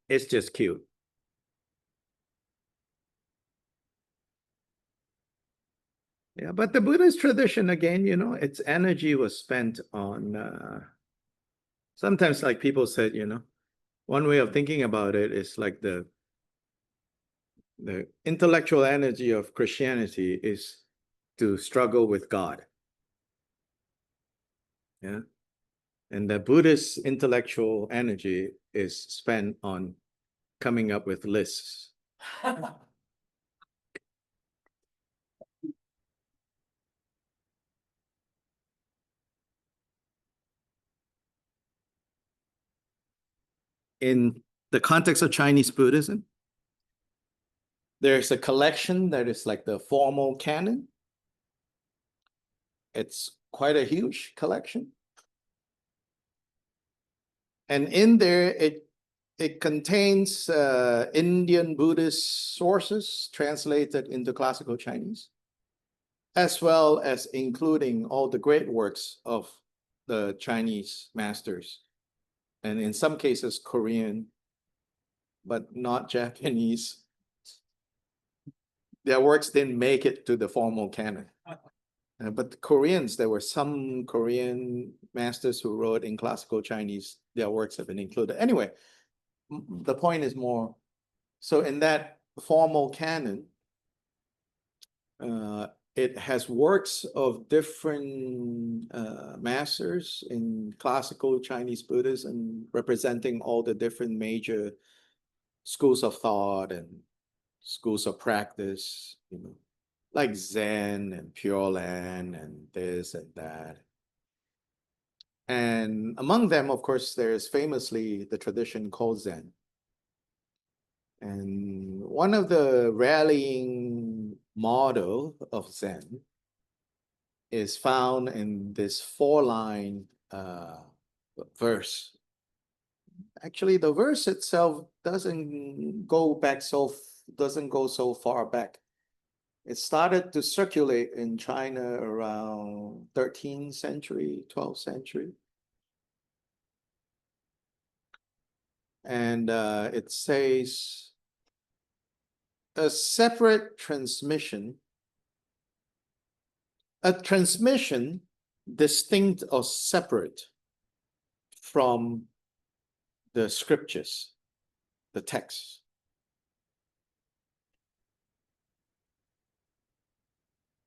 It's just cute. Yeah, but the Buddhist tradition, again, you know, its energy was spent on, sometimes like people said, you know, one way of thinking about it is like the intellectual energy of Christianity is to struggle with God. Yeah. And the Buddhist intellectual energy is spent on coming up with lists. In the context of Chinese Buddhism, there's a collection that is like the formal canon. It's quite a huge collection. And in there, it contains Indian Buddhist sources translated into classical Chinese, as well as including all the great works of the Chinese masters, and in some cases Korean, but not Japanese. Their works didn't make it to the formal canon. But the Koreans, there were some Korean masters who wrote in classical Chinese, their works have been included. Anyway, the point is more, so in that formal canon, it has works of different masters in classical Chinese Buddhism, representing all the different major schools of thought and schools of practice, you know, like Zen and Pure Land and this and that. And among them, of course, there's famously the tradition called Zen. And one of the rallying model of Zen is found in this 4-line verse. Actually, the verse itself doesn't go so far back. It started to circulate in China around 13th century, 12th century. And it says, a transmission distinct or separate from the scriptures, the texts.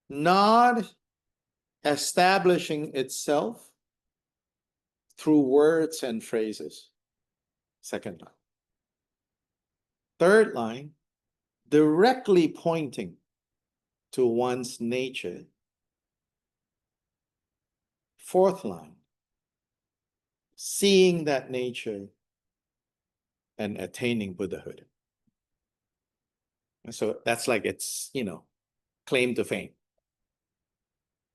Not establishing itself through words and phrases. Second line. Third line, directly pointing to one's nature. Fourth line, seeing that nature and attaining Buddhahood. And so that's like its, you know, claim to fame,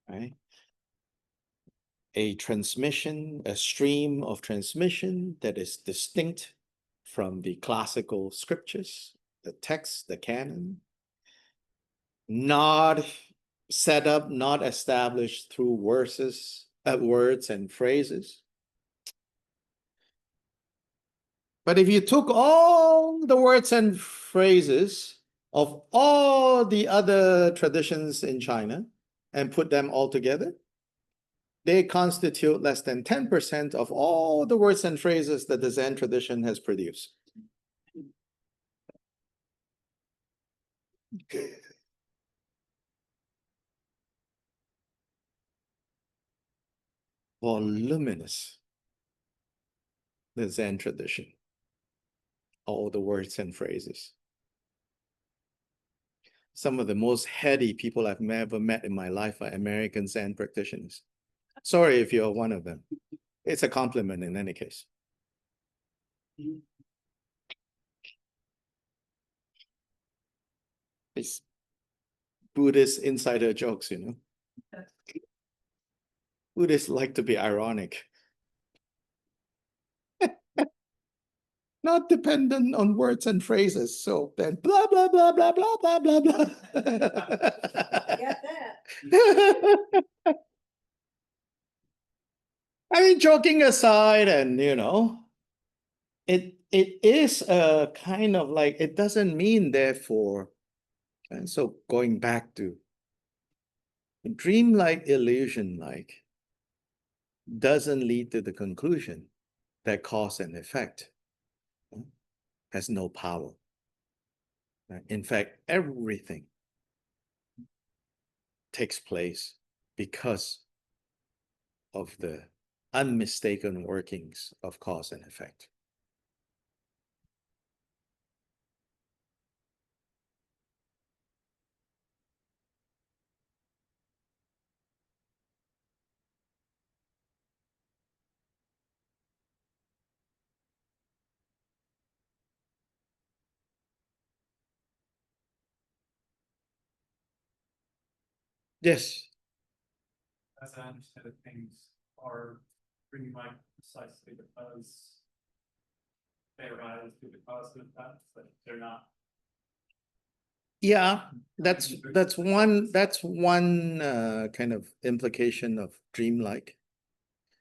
right? A transmission, a stream of transmission that is distinct from the classical scriptures, the text, the canon, not set up, not established through words and phrases. But if you took all the words and phrases of all the other traditions in China and put them all together, they constitute less than 10% of all the words and phrases that the Zen tradition has produced. Voluminous, the Zen tradition, all the words and phrases. Some of the most heady people I've ever met in my life are American Zen practitioners. Sorry if you're one of them. It's a compliment in any case. It's Buddhist insider jokes, you know. Buddhists like to be ironic. Not dependent on words and phrases. So then blah, blah, blah, blah, blah, blah, blah, blah. Get that. I mean, joking aside, and you know, it is a kind of like, it doesn't mean therefore, and so going back to dreamlike illusion like doesn't lead to the conclusion that cause and effect has no power. In fact, everything takes place because of the unmistaken workings of cause and effect. Yes. As I understand it, things are pretty much precisely because they arise through the cause of that, but they're not. Yeah, that's one kind of implication of dreamlike.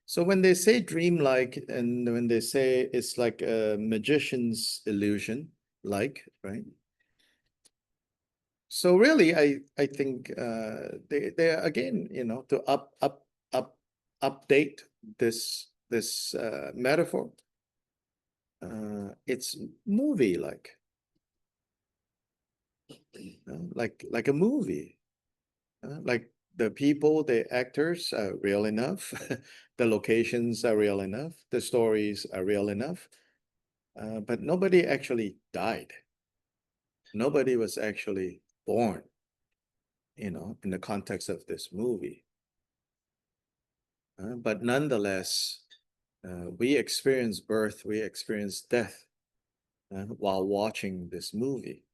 So when they say dreamlike, and when they say it's like a magician's illusion, like, right? So really, I think they again, you know, to update this metaphor. It's movie like a movie, like the people, the actors are real enough, the locations are real enough, the stories are real enough, but nobody actually died. Nobody was actually born, you know, in the context of this movie. But nonetheless, we experience birth, we experience death while watching this movie.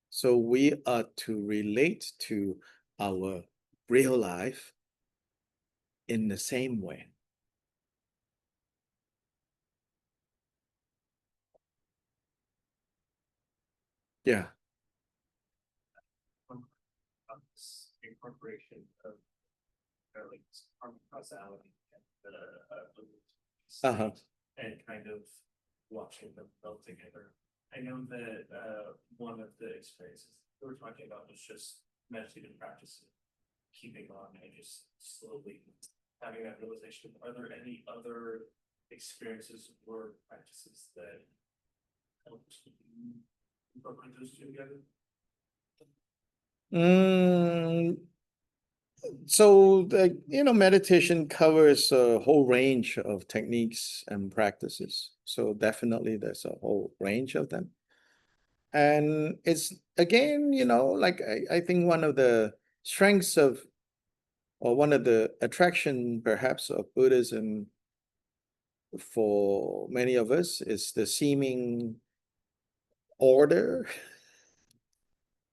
So we are to relate to our real life in the same way. Yeah. This incorporation of like karmic causality Uh-huh. and kind of watching them meld together. I know that one of the experiences we were talking about was just meditative practice, keeping on and just slowly having that realization. Are there any other experiences or practices that help you incorporate those two together? So you know, meditation covers a whole range of techniques and practices. So definitely there's a whole range of them. And it's again, you know, like I think one of the strengths of, or one of the attraction perhaps of Buddhism for many of us is the seeming order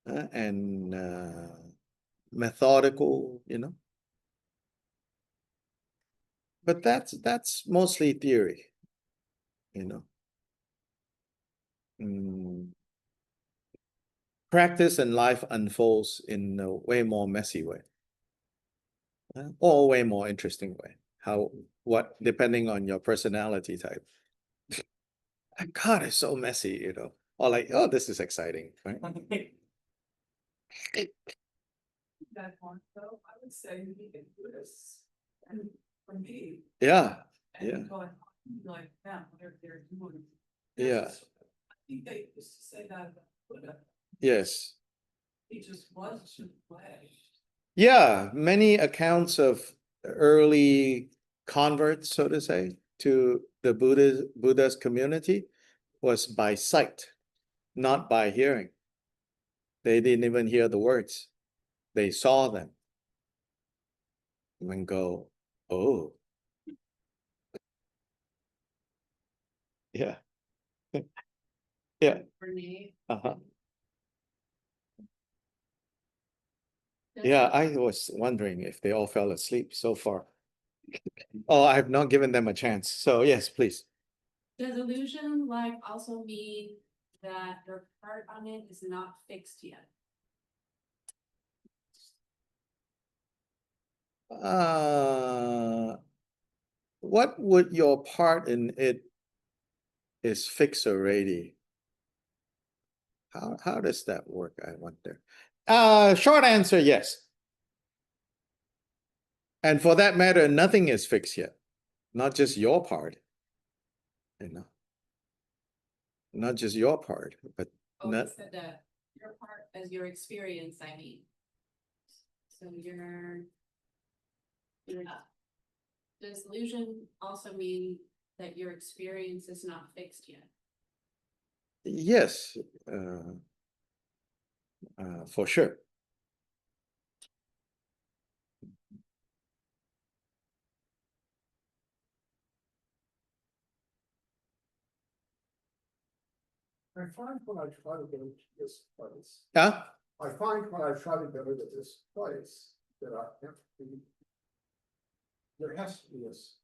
and methodical, you know. But that's mostly theory, you know. Practice and life unfolds in a way more messy way, or a way more interesting way. Depending on your personality type. God, it's so messy, you know. Or like, oh, this is exciting, right? that one, though, I would say we can do this. And for me, Yeah, and yeah. going, like, yeah, whatever they're doing. Yeah. I think they used to say that about Buddha, yes. he just wasn't way. Yeah, many accounts of early converts, so to say, to the Buddha's community was by sight, not by hearing. They didn't even hear the words. They saw them and go, oh, yeah. Yeah. Renee. Uh-huh. Yeah, I was wondering if they all fell asleep so far. Oh, I have not given them a chance. So yes, please. Does illusion like also mean that your part on it is not fixed yet? What would your part in it is fixed already? How does that work? I wonder. Short answer, yes. And for that matter, nothing is fixed yet. Not just your part. You know. Not just your part, but Oh, not you said that your part as your experience, I mean. So your does illusion also mean that your experience is not fixed yet? yes, for sure. I find when I try to go to this place, Yeah. I find when I try to go to this place that I have to be, there has to be this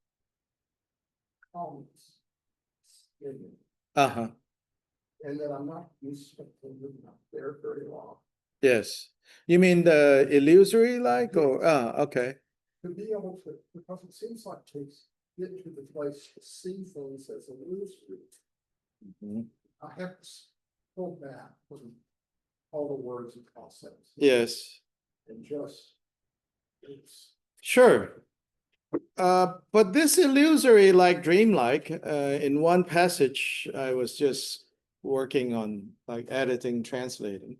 calmness in me, Uh-huh. and that I'm not used to living up there very long. Yes. You mean the illusory like or okay. To be able to, because it seems like to get to the place to see things as illusory, Mhm. I have to pull back from all the words and concepts. Yes. And just, it's, Sure. But this illusory like dreamlike, in one passage, I was just working on like editing, translating.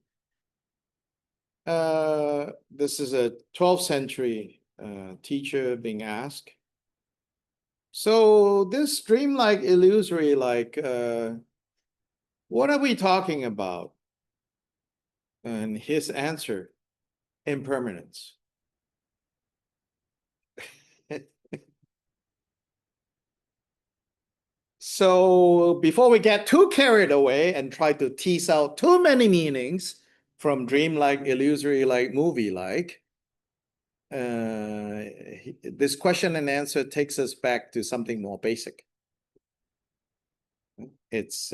This is a 12th century teacher being asked. So this dreamlike illusory, like, what are we talking about? And his answer, impermanence. So before we get too carried away and try to tease out too many meanings from dreamlike, illusory, like movie like, this question and answer takes us back to something more basic. It's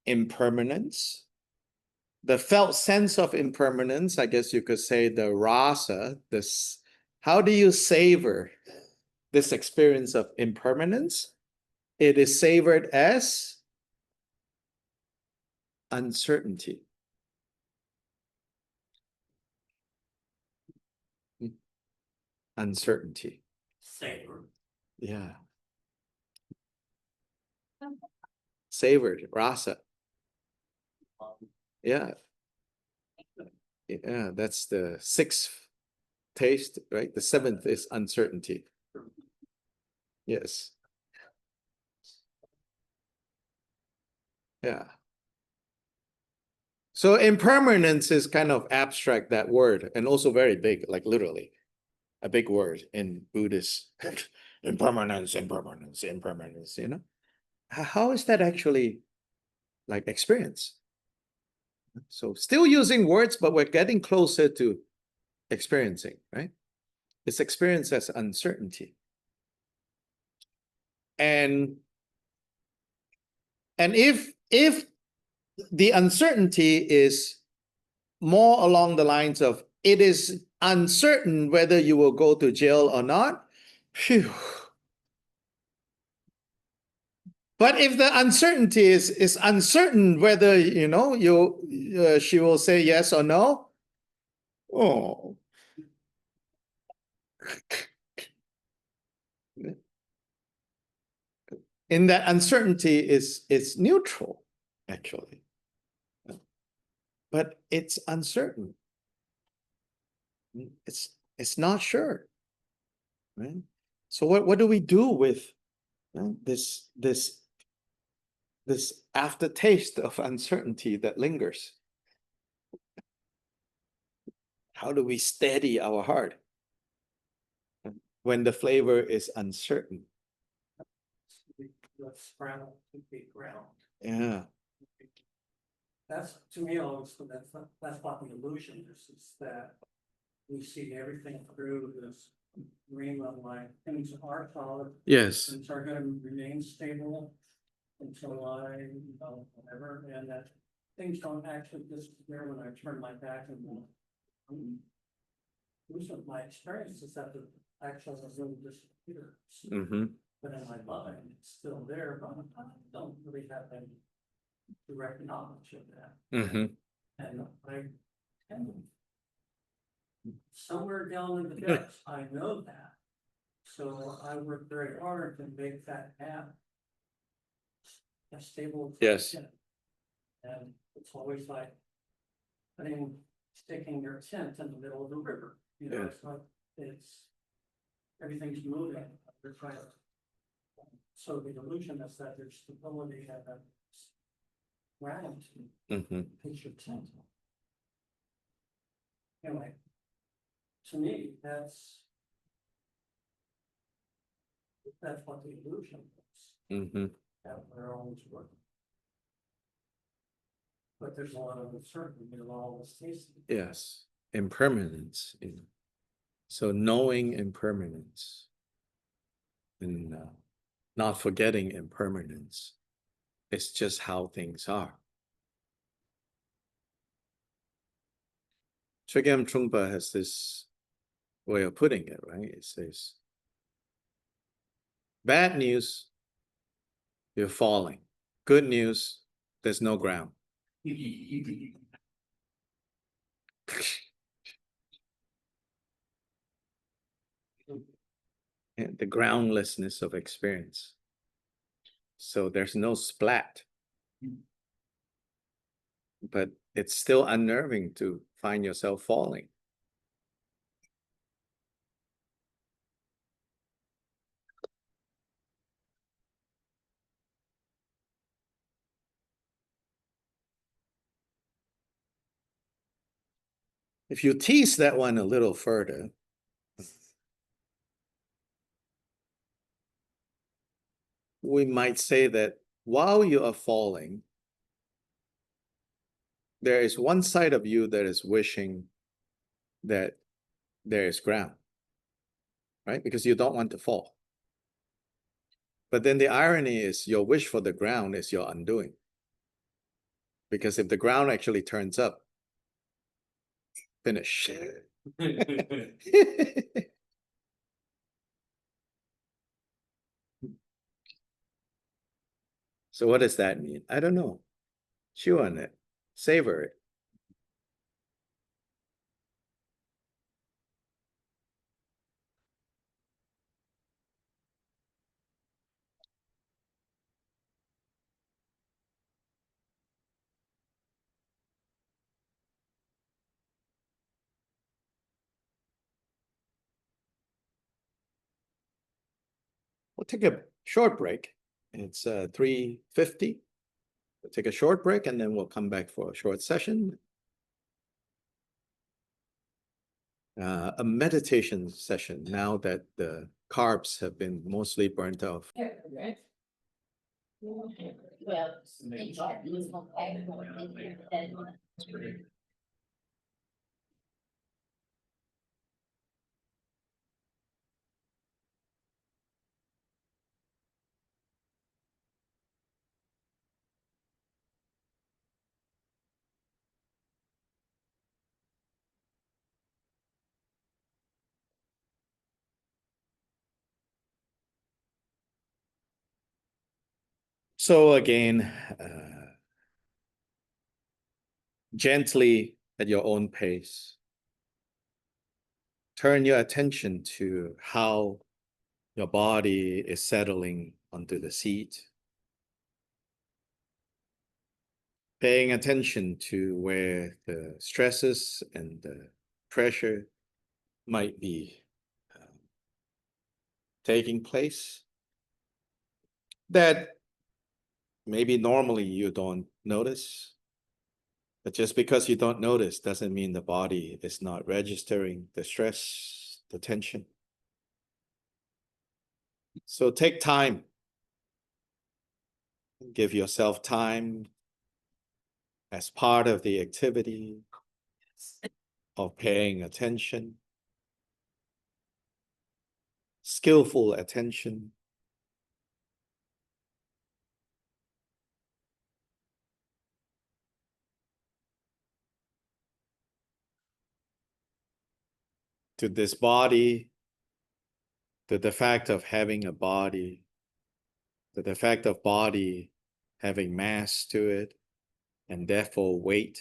impermanence, the felt sense of impermanence. I guess you could say the rasa. This, how do you savor this experience of impermanence? It is savored as uncertainty. Uncertainty. Savor. Yeah. Savored, rasa. Yeah. Yeah, that's the sixth taste, right? The seventh is uncertainty. Yes. Yeah. So impermanence is kind of abstract, that word, and also very big, like literally a big word in Buddhist. Impermanence, impermanence, impermanence, you know? How is that actually like experience? So still using words, but we're getting closer to experiencing, right? It's experienced as uncertainty. And if the uncertainty is more along the lines of it is uncertain whether you will go to jail or not, phew. But if the uncertainty is uncertain whether she will say yes or no, oh, In that uncertainty is neutral, actually. But it's uncertain. It's not sure. Right? So what do we do with this aftertaste of uncertainty that lingers? How do we steady our heart when the flavor is uncertain? Let's ground, to be ground. Yeah. That's, to me, always, that's what the illusion is that we see everything through this dream of like, things are solid, Yes. things are gonna remain stable until whatever, and that things don't actually disappear when I turn my back and recent my experience is that the actual really disappears. Mm-hmm. But in my mind, it's still there, but I don't really have any direct knowledge of that. Mm-hmm. And I tend somewhere down in the depths, I know that. So I work very hard to make that gap as stable. As I Yes. can. And it's always like sticking your tent in the middle of the river, you know, Yeah. it's like, everything's moving, we're trying to. So the illusion is that there's stability and that ground to Mm-hmm. pitch your tent. Anyway, to me, that's what the illusion is, Mm-hmm. that we're always working. But there's a lot of uncertainty in all this tasting. Yes. Impermanence. So knowing impermanence and not forgetting impermanence. It's just how things are. Chogyam Trungpa has this way of putting it, right? It says, bad news, you're falling. Good news, there's no ground. And the groundlessness of experience. So there's no splat. But it's still unnerving to find yourself falling. If you tease that one a little further, we might say that while you are falling, there is one side of you that is wishing that there is ground, right? Because you don't want to fall. But then the irony is your wish for the ground is your undoing. Because if the ground actually turns up, finish. So what does that mean? I don't know. Chew on it. Savor it. We'll take a short break. It's 3:50. We'll take a short break and then we'll come back for a short session. A meditation session now that the carbs have been mostly burnt off. Well, So again, gently at your own pace. turn your attention to how your body is settling onto the seat. Paying attention to where the stresses and the pressure might be taking place that maybe normally you don't notice. But just because you don't notice doesn't mean the body is not registering the stress, the tension. So take time. Give yourself time as part of the activity of paying attention, skillful attention. To this body, to the fact of having a body, to the fact of body having mass to it, and therefore weight.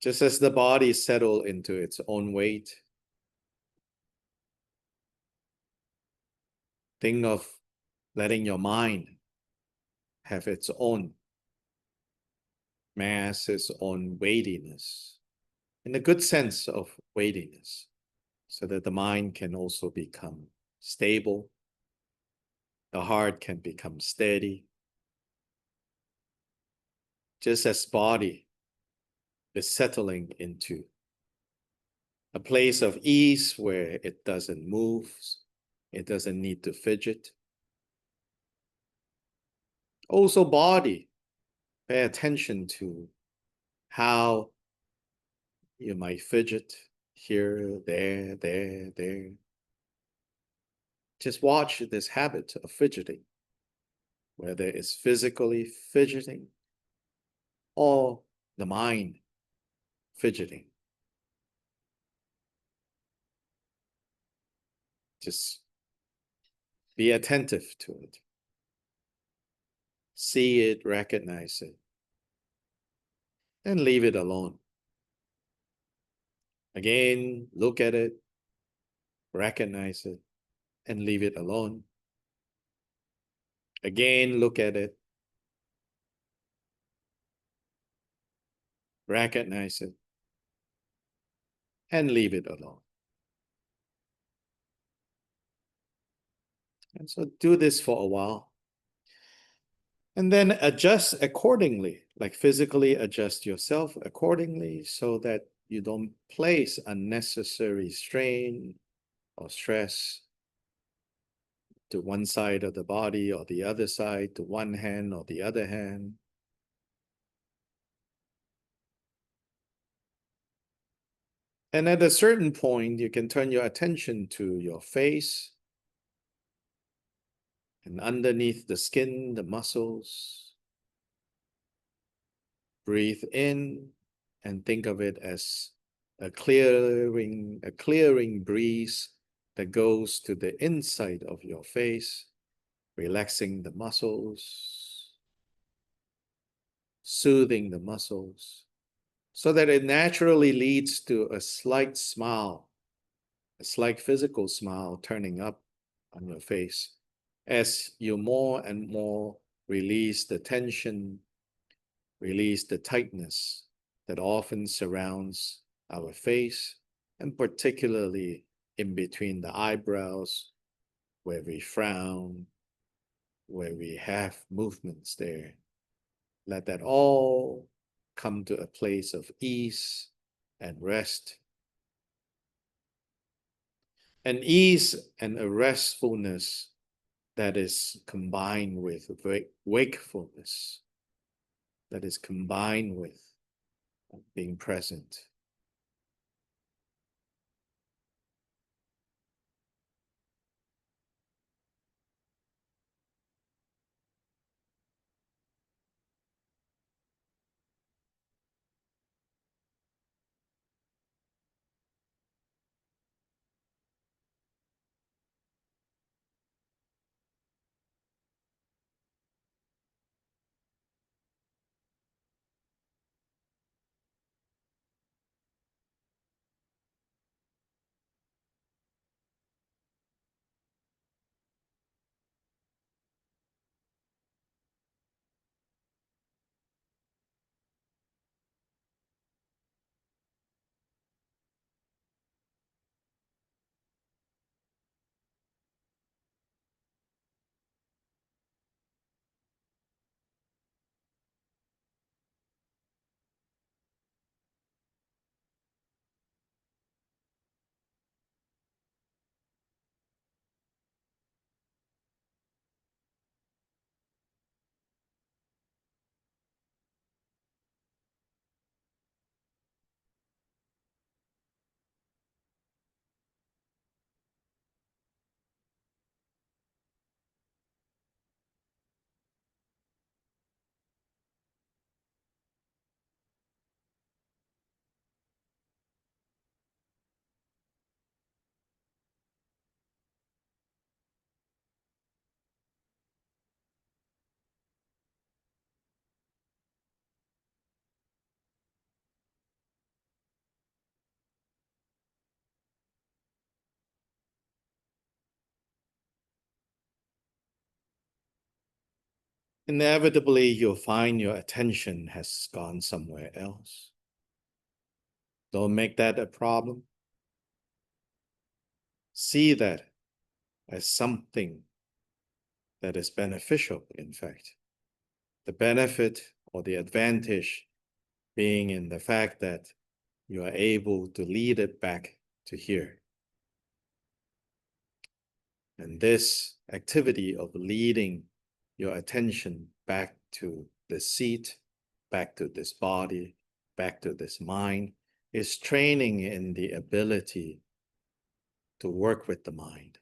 Just as the body settles into its own weight, think of letting your mind have its own mass, its own weightiness, in a good sense of weightiness, so that the mind can also become stable, the heart can become steady, just as body is settling into a place of ease where it doesn't move, it doesn't need to fidget. Also body, pay attention to how you might fidget here, there, there. Just watch this habit of fidgeting, whether it's physically fidgeting or the mind fidgeting. Just be attentive to it. See it, recognize it, and leave it alone. Again, look at it, recognize it, and leave it alone. Again, look at it, recognize it, and leave it alone. And so do this for a while. And then adjust accordingly, like physically adjust yourself accordingly so that you don't place unnecessary strain or stress to one side of the body or the other side, to one hand or the other hand. And at a certain point, you can turn your attention to your face and underneath the skin, the muscles. Breathe in and think of it as a clearing breeze that goes to the inside of your face, relaxing the muscles, soothing the muscles, so that it naturally leads to a slight smile, a slight physical smile turning up on your face as you more and more release the tension, release the tightness that often surrounds our face, and particularly in between the eyebrows, where we frown, where we have movements there. Let that all come to a place of ease and rest. An ease and a restfulness that is combined with wakefulness, that is combined with being present. inevitably you'll find your attention has gone somewhere else. Don't make that a problem. See that as something that is beneficial, in fact. The benefit or the advantage being in the fact that you are able to lead it back to here. And this activity of leading your attention back to the seat, back to this body, back to this mind, is training in the ability to work with the mind.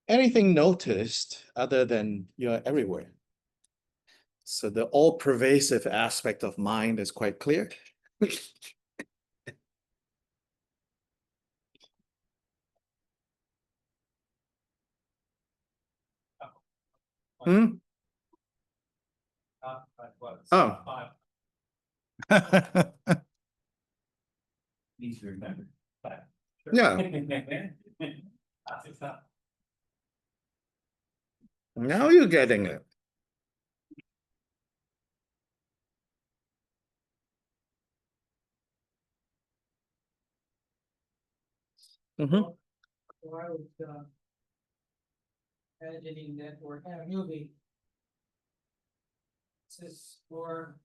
anything noticed other than you're everywhere? So the all pervasive aspect of mind is quite clear. Hmm? Oh. Easy to remember. But- Yeah. That's it, that. Now you're getting it. Mhm. So I was, imagining that we're having a movie. This is for.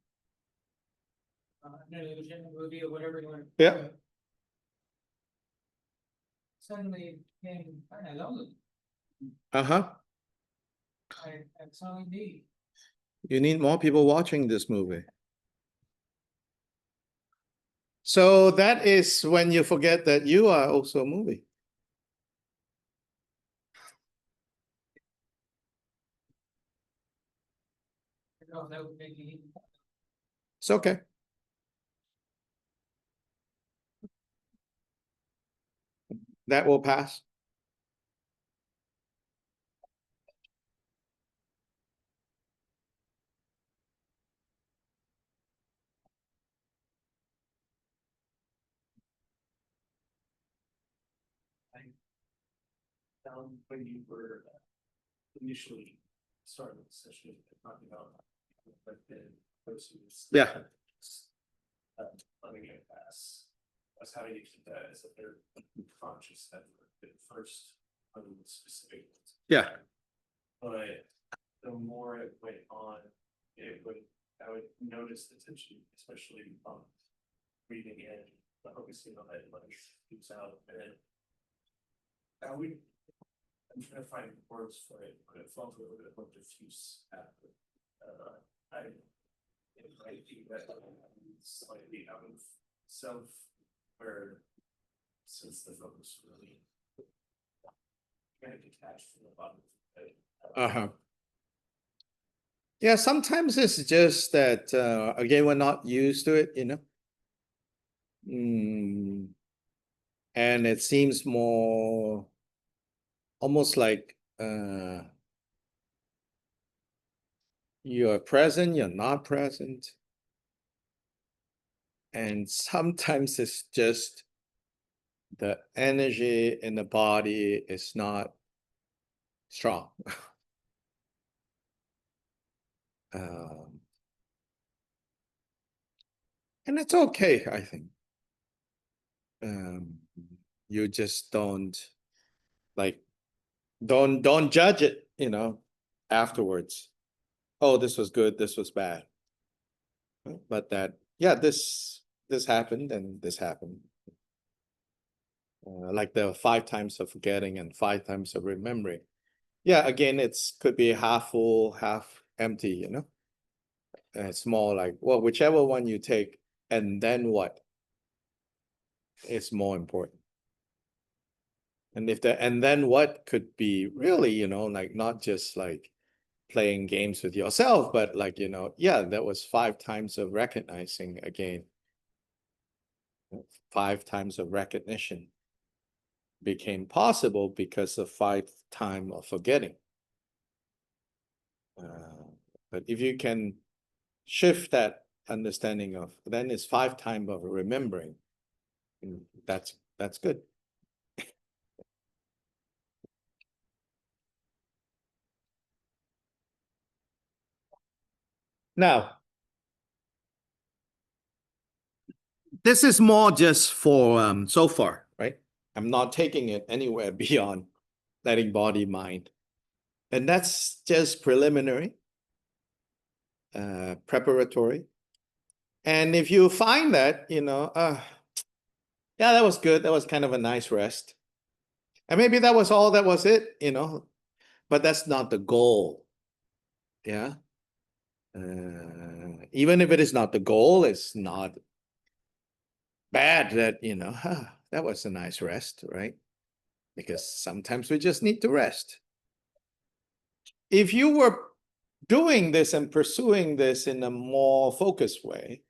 An illusion, movie or whatever you want to. Yeah. call it. Suddenly became kind of lonely, Uh-huh. I suddenly need. You need more people watching this movie. So that is when you forget that you are also a movie. I don't know if that would make me. It's okay. That will pass. When you were initially starting the session, talking about like the proceeds. Yeah. Letting it pass. I was having to keep that as a third conscious effort, the first specific. Yeah. But the more it went on, I would notice the tension, especially reading in, focusing on it, like keeps out and I'm trying to find words for it, but it felt a little bit more diffuse after. It might be that I'm slightly out of self, where since the focus really kind of detached from the bottom of it. Uh-huh. Yeah, sometimes it's just that again, we're not used to it, you know. And it seems more almost like you're present, you're not present. And sometimes it's just the energy in the body is not strong. And it's okay, I think. You just don't like don't judge it, you know, afterwards. Oh, this was good, this was bad. But that, yeah, this happened and this happened. Like the 5 times of forgetting and 5 times of remembering. Yeah, again, it's could be half full, half empty, you know. It's more like, well, whichever one you take, and then what is more important. And if the and then what could be really, you know, like not just like playing games with yourself, but like, you know, yeah, that was 5 times of recognizing again. 5 times of recognition became possible because of 5 times of forgetting. But if you can shift that understanding of, then it's 5 times of remembering. That's good. Now, this is more just for so far, right? I'm not taking it anywhere beyond letting body mind. And that's just preliminary, preparatory. And if you find that, you know, yeah, that was good. That was kind of a nice rest. And maybe that was all, that was it, you know, but that's not the goal. Yeah. Even if it is not the goal, it's not bad that, you know, that was a nice rest, right? Because sometimes we just need to rest. if you were doing this and pursuing this in a more focused way,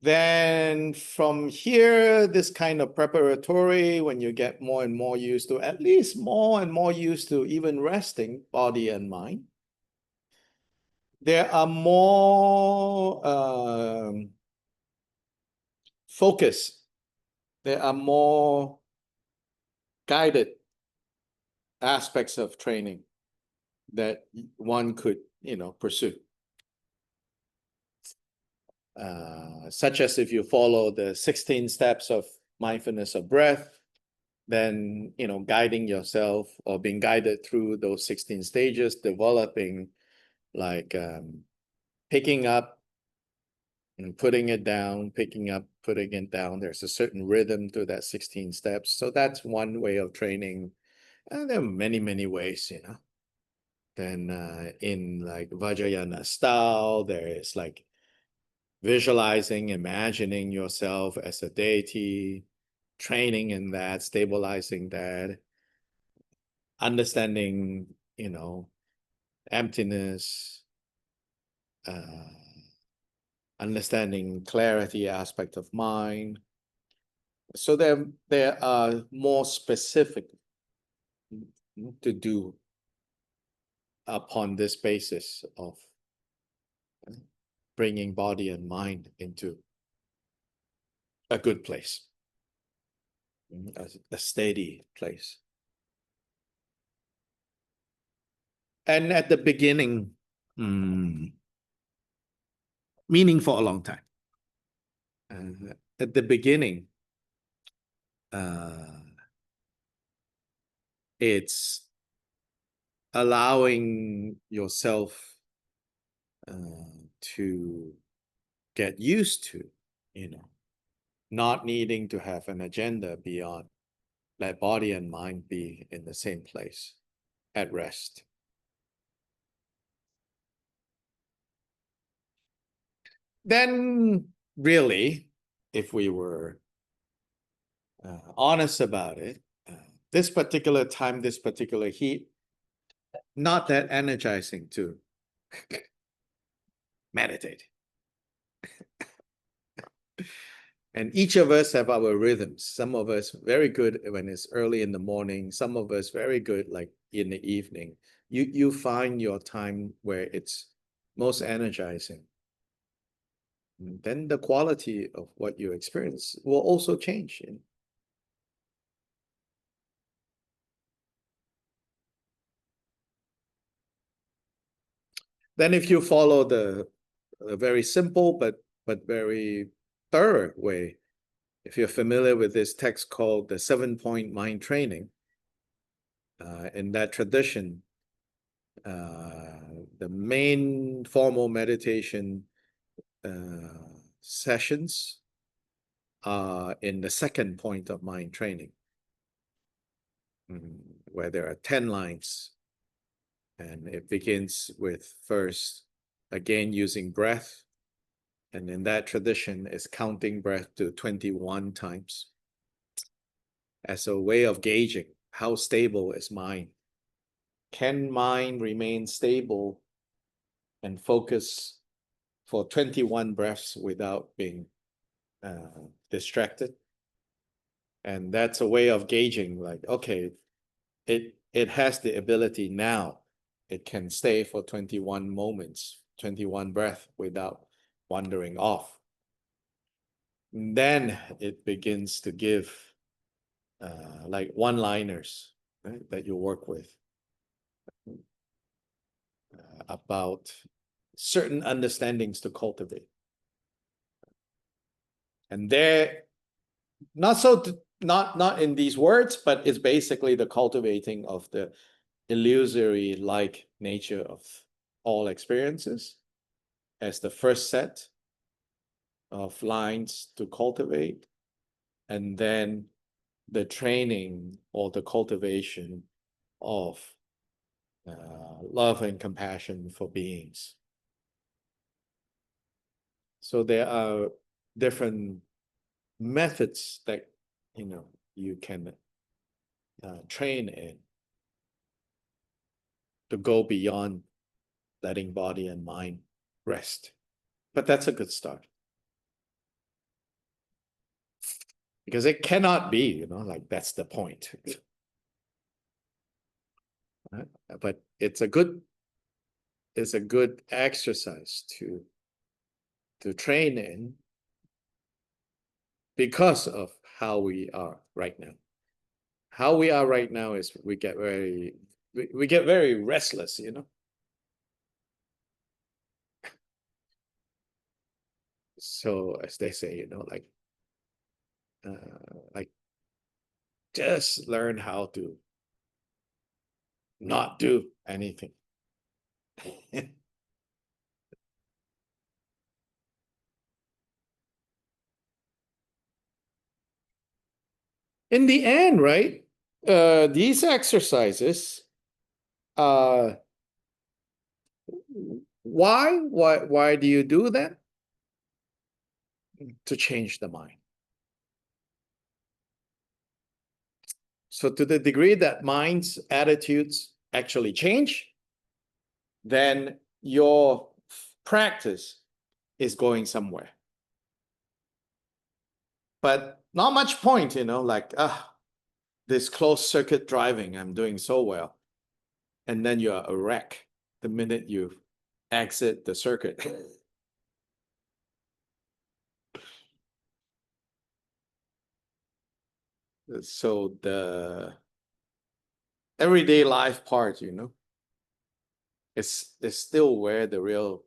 then from here, this kind of preparatory, when you get more and more used to, at least more and more used to even resting body and mind, there are more focus, there are more guided aspects of training that one could, pursue. Such as if you follow the 16 steps of mindfulness of breath, then, guiding yourself or being guided through those 16 stages, developing like picking up and putting it down, picking up, putting it down. There's a certain rhythm to that 16 steps. So that's one way of training. And there are many, many ways, Then in like Vajrayana style, there is like visualizing, imagining yourself as a deity, training in that, stabilizing that, understanding, emptiness, understanding clarity aspect of mind. So there are more specific to do upon this basis of bringing body and mind into a good place, a steady place. And at the beginning, meaning for a long time. At the beginning, it's allowing yourself to get used to, not needing to have an agenda beyond let body and mind be in the same place at rest. Then really, if we were honest about it, this particular time, this particular heat, not that energizing to meditate. And each of us have our rhythms. Some of us very good when it's early in the morning. Some of us very good like in the evening. You find your time where it's most energizing. And then the quality of what you experience will also change. Then if you follow the very simple but very thorough way, if you're familiar with this text called the 7-point mind training, in that tradition, the main formal meditation sessions are in the 2nd point of mind training, where there are 10 lines. And it begins with first, again, using breath. And in that tradition is counting breath to 21 times as a way of gauging how stable is mind. Can mind remain stable and focus for 21 breaths without being distracted? And that's a way of gauging like, okay, it has the ability now. It can stay for 21 moments, 21 breaths without wandering off. And then it begins to give like one-liners, right, that you work with about certain understandings to cultivate. And they're not in these words, but it's basically the cultivating of the illusory like nature of all experiences as the first set of lines to cultivate, and then the training or the cultivation of love and compassion for beings. So there are different methods that you can train in. to go beyond letting body and mind rest. But that's a good start. Because it cannot be, like that's the point. Right? But it's a good exercise to train in because of how we are right now. How we are right now is we get very restless, So as they say, like just learn how to not do anything. In the end, right? These exercises, why do you do that? To change the mind. So to the degree that mind's attitudes actually change, then your practice is going somewhere. But not much point, like, this closed circuit driving, I'm doing so well. And then you're a wreck the minute you exit the circuit. So the everyday life part, is still where the real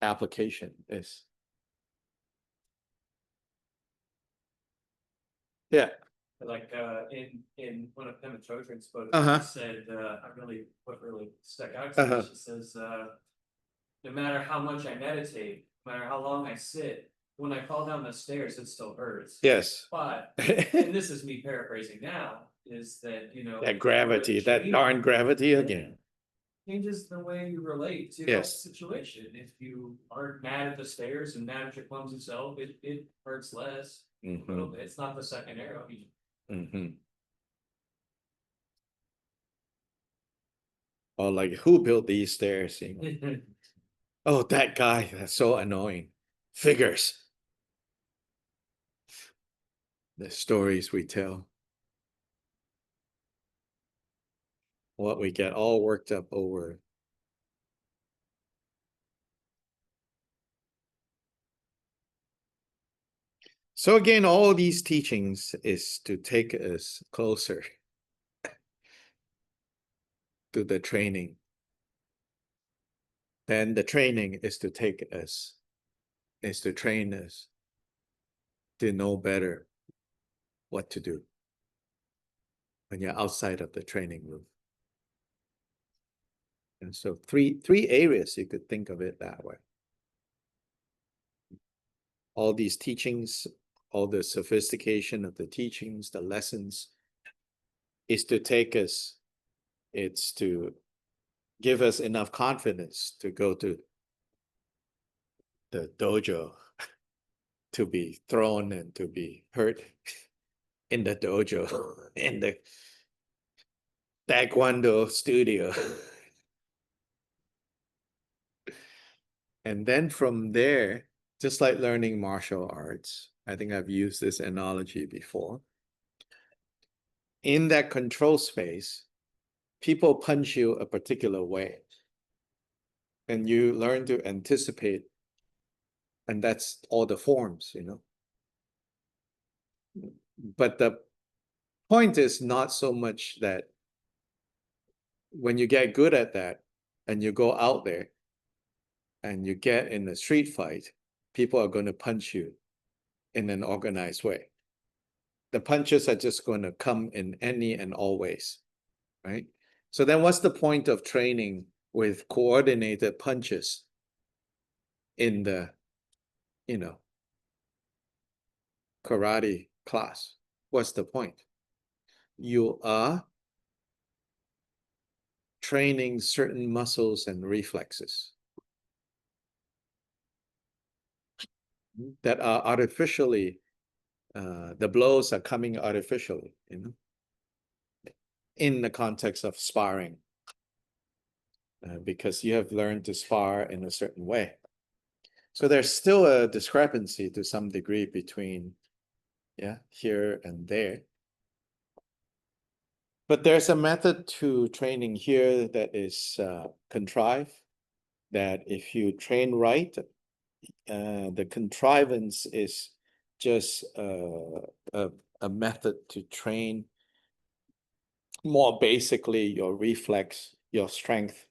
application is. Yeah. Like in one of Pema Chodron's books, Uh-huh. she said, what really stuck out to me, she says, no matter how much I meditate, no matter how long I sit, when I fall down the stairs, it still hurts. Yes. But, and this is me paraphrasing now, is that, that gravity, that darn gravity again. Changes the way you relate to Yes. that situation. If you aren't mad at the stairs and mad at your clumsy self, it hurts less. Mhm. A little bit. It's not the second arrow. Or like, who built these stairs? Oh, that guy, that's so annoying. Figures. The stories we tell. What we get all worked up over. So again, all these teachings is to take us closer to the training. Then the training is to train us to know better what to do when you're outside of the training room. And so three areas, you could think of it that way. All these teachings, all the sophistication of the teachings, the lessons, is to take us, it's to give us enough confidence to go to the dojo, to be thrown and to be hurt in the dojo, in the Taekwondo studio. And then from there, just like learning martial arts, I think I've used this analogy before. In that control space, people punch you a particular way. And you learn to anticipate. And that's all the forms, But the point is not so much that when you get good at that and you go out there and you get in a street fight, people are going to punch you in an organized way. The punches are just going to come in any and all ways, right? So then what's the point of training with coordinated punches in the, karate class? What's the point? You are training certain muscles and reflexes that are artificially, the blows are coming artificially, in the context of sparring. because you have learned to spar in a certain way. So there's still a discrepancy to some degree between, yeah, here and there. But there's a method to training here that is contrived, that if you train right, the contrivance is just a method to train more basically your reflex, your strength,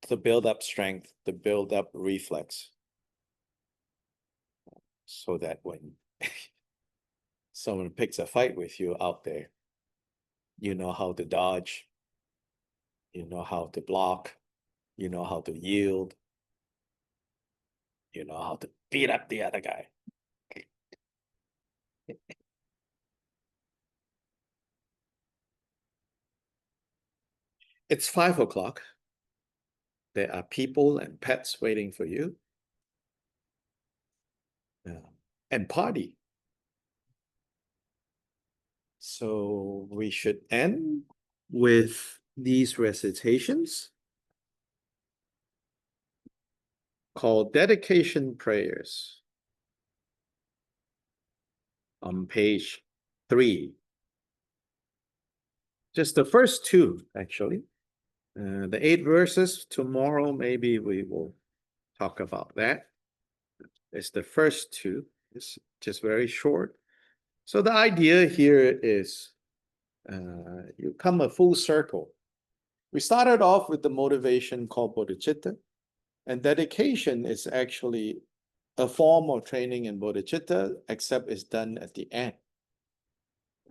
to build up strength, to build up reflex. So that when someone picks a fight with you out there, you know how to dodge, you know how to block, you know how to yield, you know how to beat up the other guy. It's 5 o'clock. There are people and pets waiting for you. And party. So we should end with these recitations called dedication prayers on page 3. Just the first 2, actually. The 8 verses, tomorrow maybe we will talk about that. It's the first 2. It's just very short. So the idea here is you come a full circle. We started off with the motivation called bodhicitta, and dedication is actually a form of training in bodhicitta, except it's done at the end.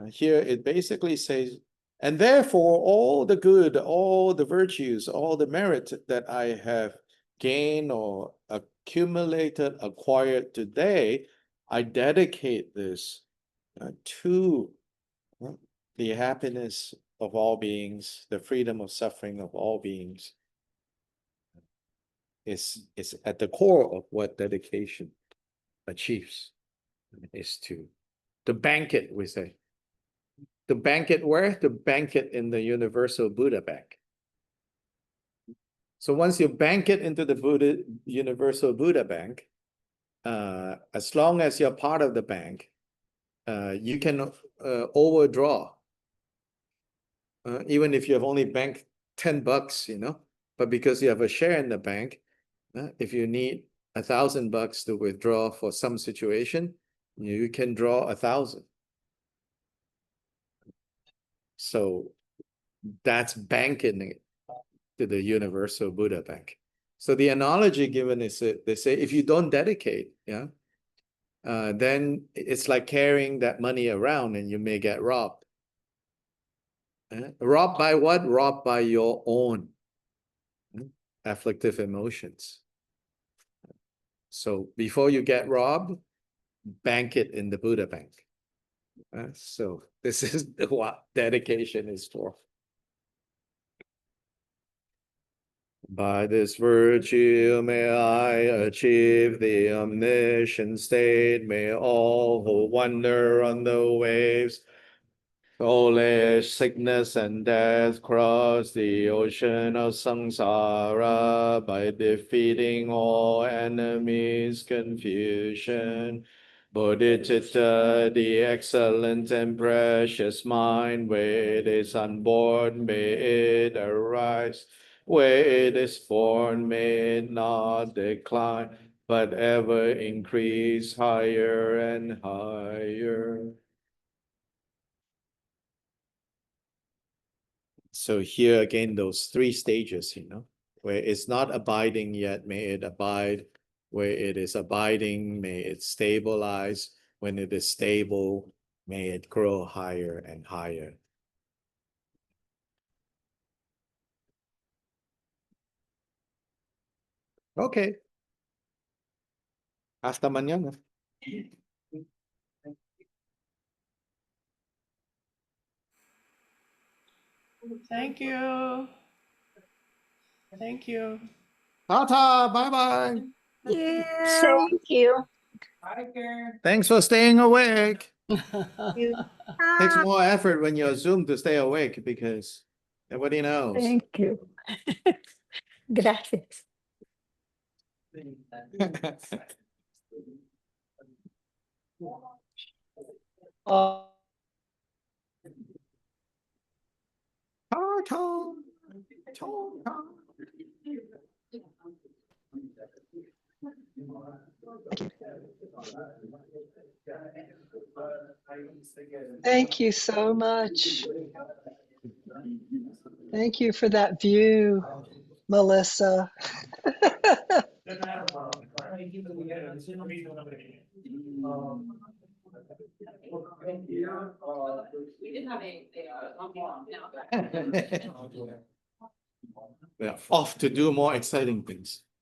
Here it basically says, and therefore all the good, all the virtues, all the merit that I have gained or accumulated, acquired today, I dedicate this to the happiness of all beings, the freedom of suffering of all beings. Is at the core of what dedication achieves, is to banquet, we say. The banquet where? The banquet in the universal Buddha bank. So once you banquet into the universal Buddha bank, as long as you're part of the bank, you can overdraw. Even if you have only banked $10, you know, but because you have a share in the bank, if you need $1,000 to withdraw for some situation, you can draw 1,000. So that's banking to the universal Buddha bank. So the analogy given is that they say if you don't dedicate, yeah, then it's like carrying that money around and you may get robbed. Robbed by what? Robbed by your own afflictive emotions. So before you get robbed, bank it in the Buddha bank. So this is what dedication is for. By this virtue may I achieve the omniscient state, may all who wander on the waves, soulish sickness and death, cross the ocean of samsara by defeating all enemies, confusion. Bodhicitta, the excellent and precious mind, where it is unborn, may it arise. Where it is born, may it not decline, but ever increase higher and higher. So here again, those 3 stages, you know, where it's not abiding yet, may it abide. Where it is abiding, may it stabilize. When it is stable, may it grow higher and higher. Okay. Hasta mañana. Thank you. Thank you. Tata, bye-bye. Yeah. Thank you. Thanks for staying awake. You. Takes more effort when you're Zoom to stay awake because what do you know? Thank you. Gracias. Oh, thank you so much. Thank you for that view, Melissa. We did have a long now. Yeah, off to do more exciting things.